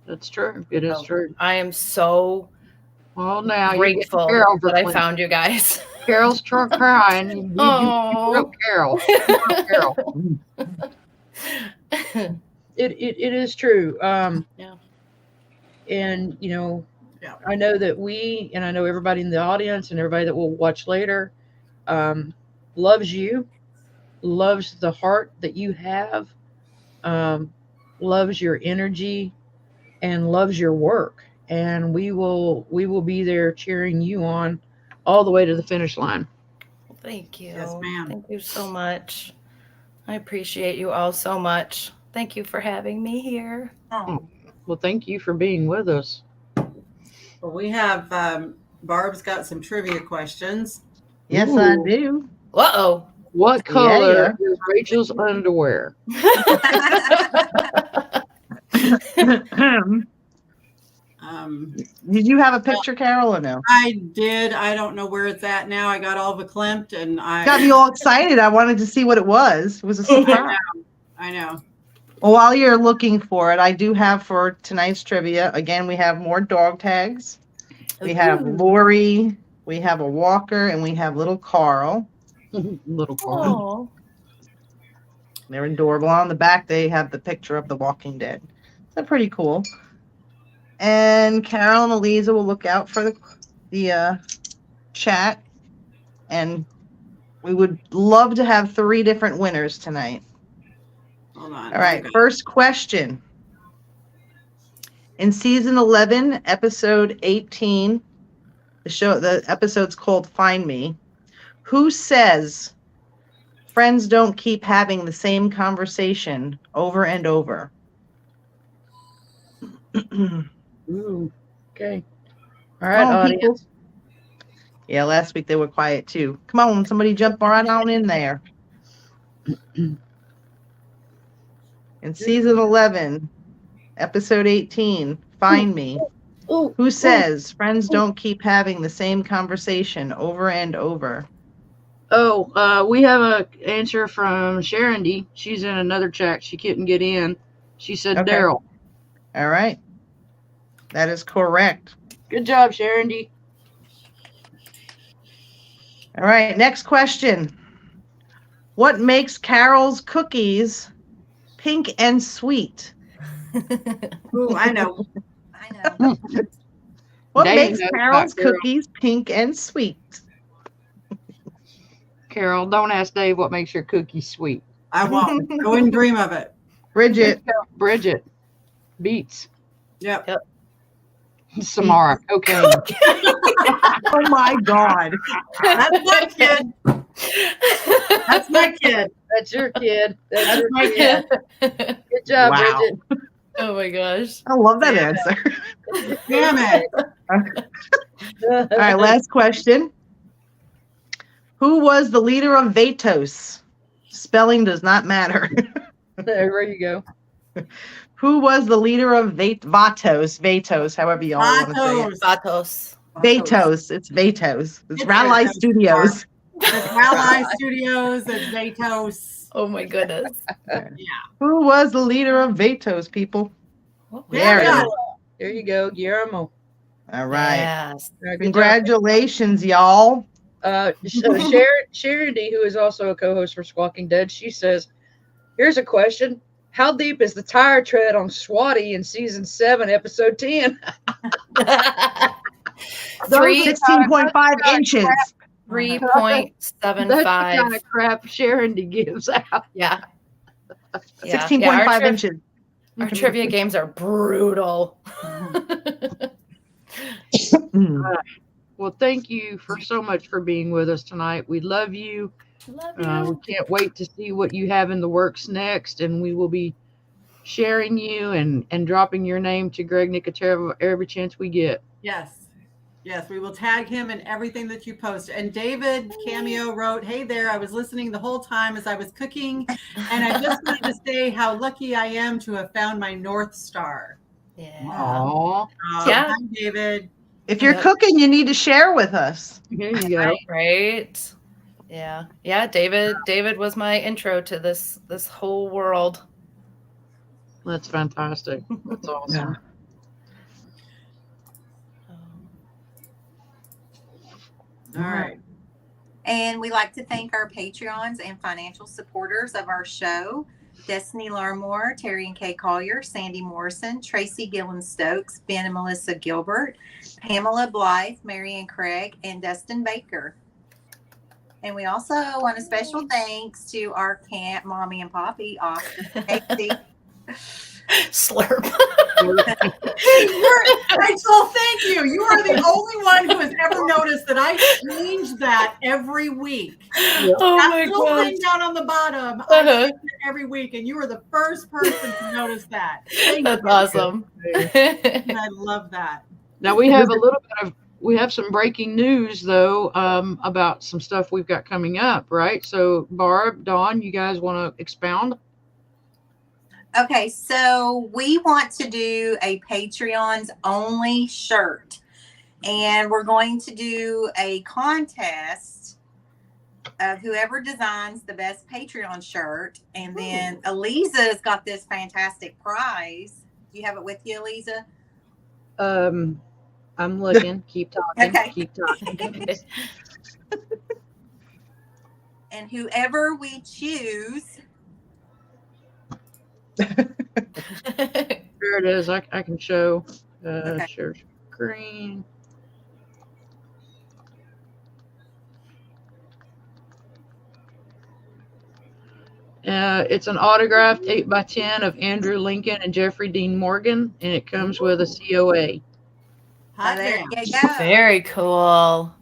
[SPEAKER 1] That's true. It is true.
[SPEAKER 3] I am so
[SPEAKER 1] now
[SPEAKER 3] grateful
[SPEAKER 1] Carol
[SPEAKER 3] that I found you guys.
[SPEAKER 1] Carol's crying. You broke Carol. Carol. It is true.
[SPEAKER 3] Yeah.
[SPEAKER 1] And, you know, I know that and I know everybody in the audience and everybody that will watch later loves you, loves the heart that you have, loves your energy, and loves your work. And we will be there cheering you on all the way to the finish line.
[SPEAKER 3] Thank you.
[SPEAKER 2] Yes, ma'am.
[SPEAKER 3] Thank you so much. I appreciate you all so much. Thank you for having me here.
[SPEAKER 2] Oh.
[SPEAKER 1] Well, thank you for being with us.
[SPEAKER 2] Well, we have Barb's got some trivia questions.
[SPEAKER 4] Yes, I do.
[SPEAKER 3] Uh-oh.
[SPEAKER 1] What color is Rachel's underwear?
[SPEAKER 4] Did you have a picture, Carol, or no?
[SPEAKER 2] I did. I don't know where it's at now. I got all verklempt and I
[SPEAKER 4] got me all excited. I wanted to see what it was. It was a surprise.
[SPEAKER 2] I know.
[SPEAKER 4] Well, while you're looking for it, I do have for tonight's trivia. Again, we have more dog tags. We have Lori, we have a Walker, and we have little Carl.
[SPEAKER 1] Little Carl.
[SPEAKER 3] Aww.
[SPEAKER 4] They're adorable. On the back, they have the picture of the Walking Dead. They're pretty cool. And Carol and Eliza will look out for the chat. And we would love to have 3 different winners tonight.
[SPEAKER 2] Hold on.
[SPEAKER 4] All right, first question. In season 11, episode 18, the episode's called Find Me. Who says friends don't keep having the same conversation over and over?
[SPEAKER 1] Ooh, okay. All right, audience.
[SPEAKER 4] People. Yeah, last week they were quiet too. Come on, somebody jump right on in there. In season 11, episode 18, Find Me. Who says friends don't keep having the same conversation over and over?
[SPEAKER 1] Oh, we have an answer from Sharon D. She's in another chat. She couldn't get in. She said Daryl.
[SPEAKER 4] All right. That is correct.
[SPEAKER 1] Good job, Sharon D.
[SPEAKER 4] All right, next question. What makes Carol's cookies pink and sweet?
[SPEAKER 2] Ooh, I know.
[SPEAKER 5] I know.
[SPEAKER 4] What
[SPEAKER 1] Dave
[SPEAKER 4] makes
[SPEAKER 1] knows
[SPEAKER 4] Carol's
[SPEAKER 1] about Carol.
[SPEAKER 4] cookies pink and sweet?
[SPEAKER 1] Carol, don't ask Dave what makes your cookies sweet.
[SPEAKER 2] I won't. I wouldn't dream of it.
[SPEAKER 4] Bridget.
[SPEAKER 1] Bridget. Beets.
[SPEAKER 2] Yep.
[SPEAKER 1] Samara. Okay.
[SPEAKER 4] Oh my God.
[SPEAKER 2] That's my kid. That's my kid.
[SPEAKER 1] That's your kid. That's your
[SPEAKER 2] my
[SPEAKER 1] kid. Good job,
[SPEAKER 4] Wow.
[SPEAKER 1] Bridget.
[SPEAKER 3] Oh my gosh.
[SPEAKER 4] I love that answer.
[SPEAKER 2] Damn it.
[SPEAKER 4] All right, last question. Who was the leader of Vatos? Spelling does not matter.
[SPEAKER 1] There you go.
[SPEAKER 4] Who was the leader of Vatos, however y'all want to say it.
[SPEAKER 3] Vatos.
[SPEAKER 4] Vatos. It's Vatos. It's Rally Studios.
[SPEAKER 2] It's Ally Studios. It's Vatos.
[SPEAKER 3] Oh my goodness.
[SPEAKER 4] Who was the leader of Vatos, people? There it is.
[SPEAKER 1] There you go, Guillermo.
[SPEAKER 4] All right.
[SPEAKER 3] Yes.
[SPEAKER 1] Good job.
[SPEAKER 4] Congratulations, y'all.
[SPEAKER 1] So Sharon D, who is also a co-host for Squawking Dead, she says, "Here's a question: how deep is the tire tread on Swati in season 7, episode 10?"
[SPEAKER 4] 16.5 inches.
[SPEAKER 3] 3.75.
[SPEAKER 1] That's the kind of crap Sharon D gives out.
[SPEAKER 3] Yeah.
[SPEAKER 4] 16.5 inches.
[SPEAKER 3] Our trivia games are brutal.
[SPEAKER 1] Well, thank you so much for being with us tonight. We love you.
[SPEAKER 3] Love you.
[SPEAKER 1] We can't wait to see what you have in the works next, and we will be sharing you and dropping your name to Greg Nicotero every chance we get.
[SPEAKER 2] Yes, we will tag him in everything that you post. And David Cameo wrote, "Hey there, I was listening the whole time as I was cooking, and I just wanted to say how lucky I am to have found my North Star."
[SPEAKER 3] Yeah.
[SPEAKER 1] Aww.
[SPEAKER 3] Yeah.
[SPEAKER 2] Hi, David.
[SPEAKER 4] If you're cooking, you need to share with us.
[SPEAKER 1] Here you go.
[SPEAKER 3] Right. Yeah. Yeah. David was my intro to this whole world.
[SPEAKER 1] That's fantastic. That's awesome.
[SPEAKER 2] All right.
[SPEAKER 5] And we like to thank our Patreons and financial supporters of our show: Destiny Larmore, Terry and Kay Collier, Sandy Morrison, Tracy Gillen Stokes, Ben and Melissa Gilbert, Pamela Blythe, Marion Craig, and Dustin Baker. And we also want a special thanks to our camp mommy and poppy, Austin and Casey.
[SPEAKER 3] Slurp.
[SPEAKER 2] Rachel, thank you. You are the only one who has ever noticed that I change that every week.
[SPEAKER 3] Oh
[SPEAKER 2] that
[SPEAKER 3] my
[SPEAKER 2] little
[SPEAKER 3] god.
[SPEAKER 2] thing down on the bottom, I change it every week, and you are the first person to notice that.
[SPEAKER 3] That's awesome.
[SPEAKER 2] I love that.
[SPEAKER 1] Now we have we have some breaking news though, about some stuff we've got coming up, right? So Barb, Dawn, you guys want to expound?
[SPEAKER 5] Okay, so we want to do a Patreons only shirt, and we're going to do a contest of whoever designs the best Patreon shirt. And then Eliza's got this fantastic prize. Do you have it with you, Eliza?
[SPEAKER 1] I'm looking. Keep talking.
[SPEAKER 5] Okay.
[SPEAKER 1] Keep talking.
[SPEAKER 5] And whoever we choose.
[SPEAKER 1] There it is. I can show.
[SPEAKER 5] Okay.
[SPEAKER 1] Share screen. It's an autographed 8x10 of Andrew Lincoln and Jeffrey Dean Morgan, and it comes with a COA.
[SPEAKER 5] Hot there you go.
[SPEAKER 3] Very cool.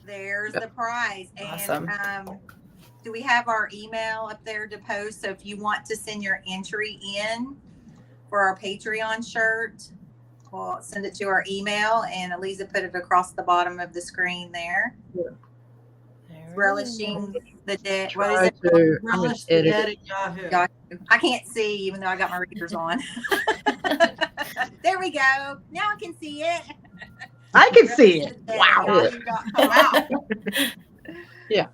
[SPEAKER 5] There's the prize. And
[SPEAKER 3] Awesome.
[SPEAKER 5] do we have our email up there to post? So if you want to send your entry in for our Patreon shirt, we'll send it to our email, and Eliza put it across the bottom of the screen there.
[SPEAKER 1] Yeah.
[SPEAKER 5] Relishing the dead. What
[SPEAKER 1] Try
[SPEAKER 5] is it?
[SPEAKER 1] to
[SPEAKER 2] Relish the
[SPEAKER 1] edit
[SPEAKER 2] dead
[SPEAKER 1] it.
[SPEAKER 2] at Yahoo.
[SPEAKER 5] Yahoo. I can't see, even though I got my readers on. There we go. Now I can see it.
[SPEAKER 4] I can see it.
[SPEAKER 5] Wow.
[SPEAKER 2] Wow.
[SPEAKER 1] Yeah.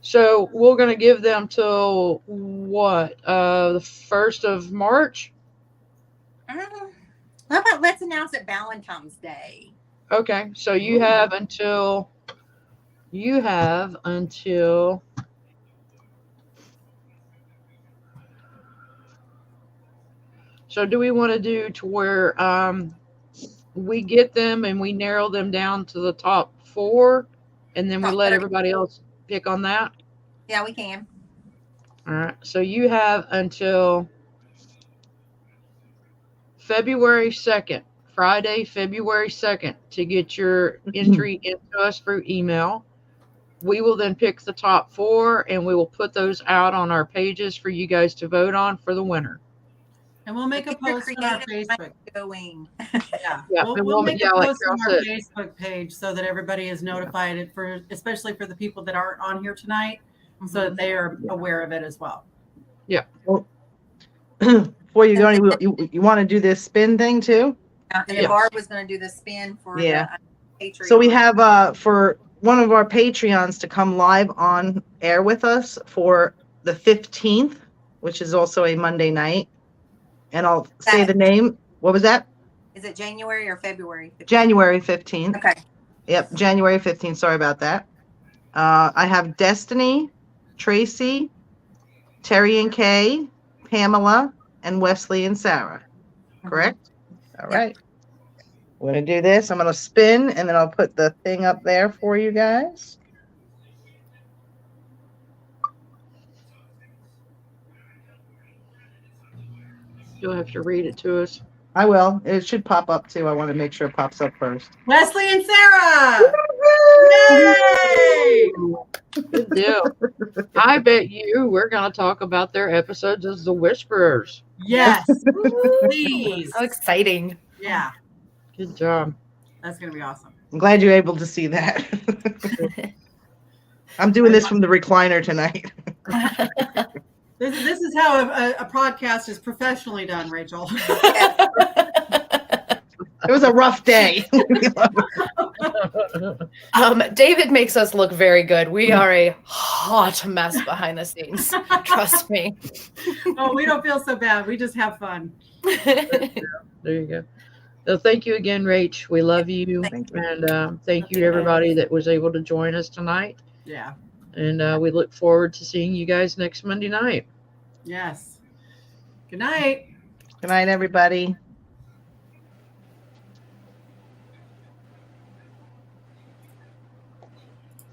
[SPEAKER 1] So we're gonna give them till what? The 1st of March.
[SPEAKER 5] How about let's announce it Valentine's Day?
[SPEAKER 1] Okay. So you have until. So do we want to do to where we get them and we narrow them down to the top 4, and then we let everybody else pick on that?
[SPEAKER 5] Yeah, we can.
[SPEAKER 1] All right. So you have until February 2nd, Friday, February 2nd, to get your entry into us through email. We will then pick the top 4, and we will put those out on our pages for you guys to vote on for the winner.
[SPEAKER 2] And we'll make a post on our Facebook.
[SPEAKER 5] Going.
[SPEAKER 2] Yeah,
[SPEAKER 1] Yeah,
[SPEAKER 2] we'll make a
[SPEAKER 1] like
[SPEAKER 2] post on
[SPEAKER 1] Carol
[SPEAKER 2] our
[SPEAKER 1] said.
[SPEAKER 2] Facebook page so that everybody is notified, especially for the people that aren't on here tonight, so that they are aware of it as well.
[SPEAKER 1] Yeah.
[SPEAKER 4] Before you go, you want to do this spin thing too?
[SPEAKER 5] And then Barb was going to do the spin for the Patreon.
[SPEAKER 4] So we have for one of our Patreons to come live on air with us for the 15th, which is also a Monday night. And I'll say the name. What was that?
[SPEAKER 5] Is it January or February 15th?
[SPEAKER 4] January 15th.
[SPEAKER 5] Okay.
[SPEAKER 4] Yep, January 15th. Sorry about that. I have Destiny, Tracy, Terry and Kay, Pamela, and Wesley and Sarah. Correct? All right. We're going to do this. I'm going to spin, and then I'll put the thing up there for you guys.
[SPEAKER 1] You'll have to read it to us.
[SPEAKER 4] I will. It should pop up, too. I want to make sure it pops up first.
[SPEAKER 2] Wesley and Sarah! Yay!
[SPEAKER 1] Good deal. I bet you we're going to talk about their episodes as the Whisperers.
[SPEAKER 2] Yes, please.
[SPEAKER 3] How exciting.
[SPEAKER 2] Yeah,
[SPEAKER 1] Good job.
[SPEAKER 2] that's going to be awesome.
[SPEAKER 4] I'm glad you're able to see that. I'm doing this from the recliner tonight.
[SPEAKER 2] This is how a podcast is professionally done, Rachel.
[SPEAKER 4] It was a rough day.
[SPEAKER 3] David makes us look very good. We are a hot mess behind the scenes. Trust me.
[SPEAKER 2] Oh, we don't feel so bad. We just have fun.
[SPEAKER 1] There you go. So thank you again, Rach. We love you.
[SPEAKER 4] Thank you.
[SPEAKER 1] And thank you, everybody that was able to join us tonight.
[SPEAKER 2] Yeah.
[SPEAKER 1] And we look forward to seeing you guys next Monday night.
[SPEAKER 2] Yes. Good night.
[SPEAKER 4] Good night, everybody.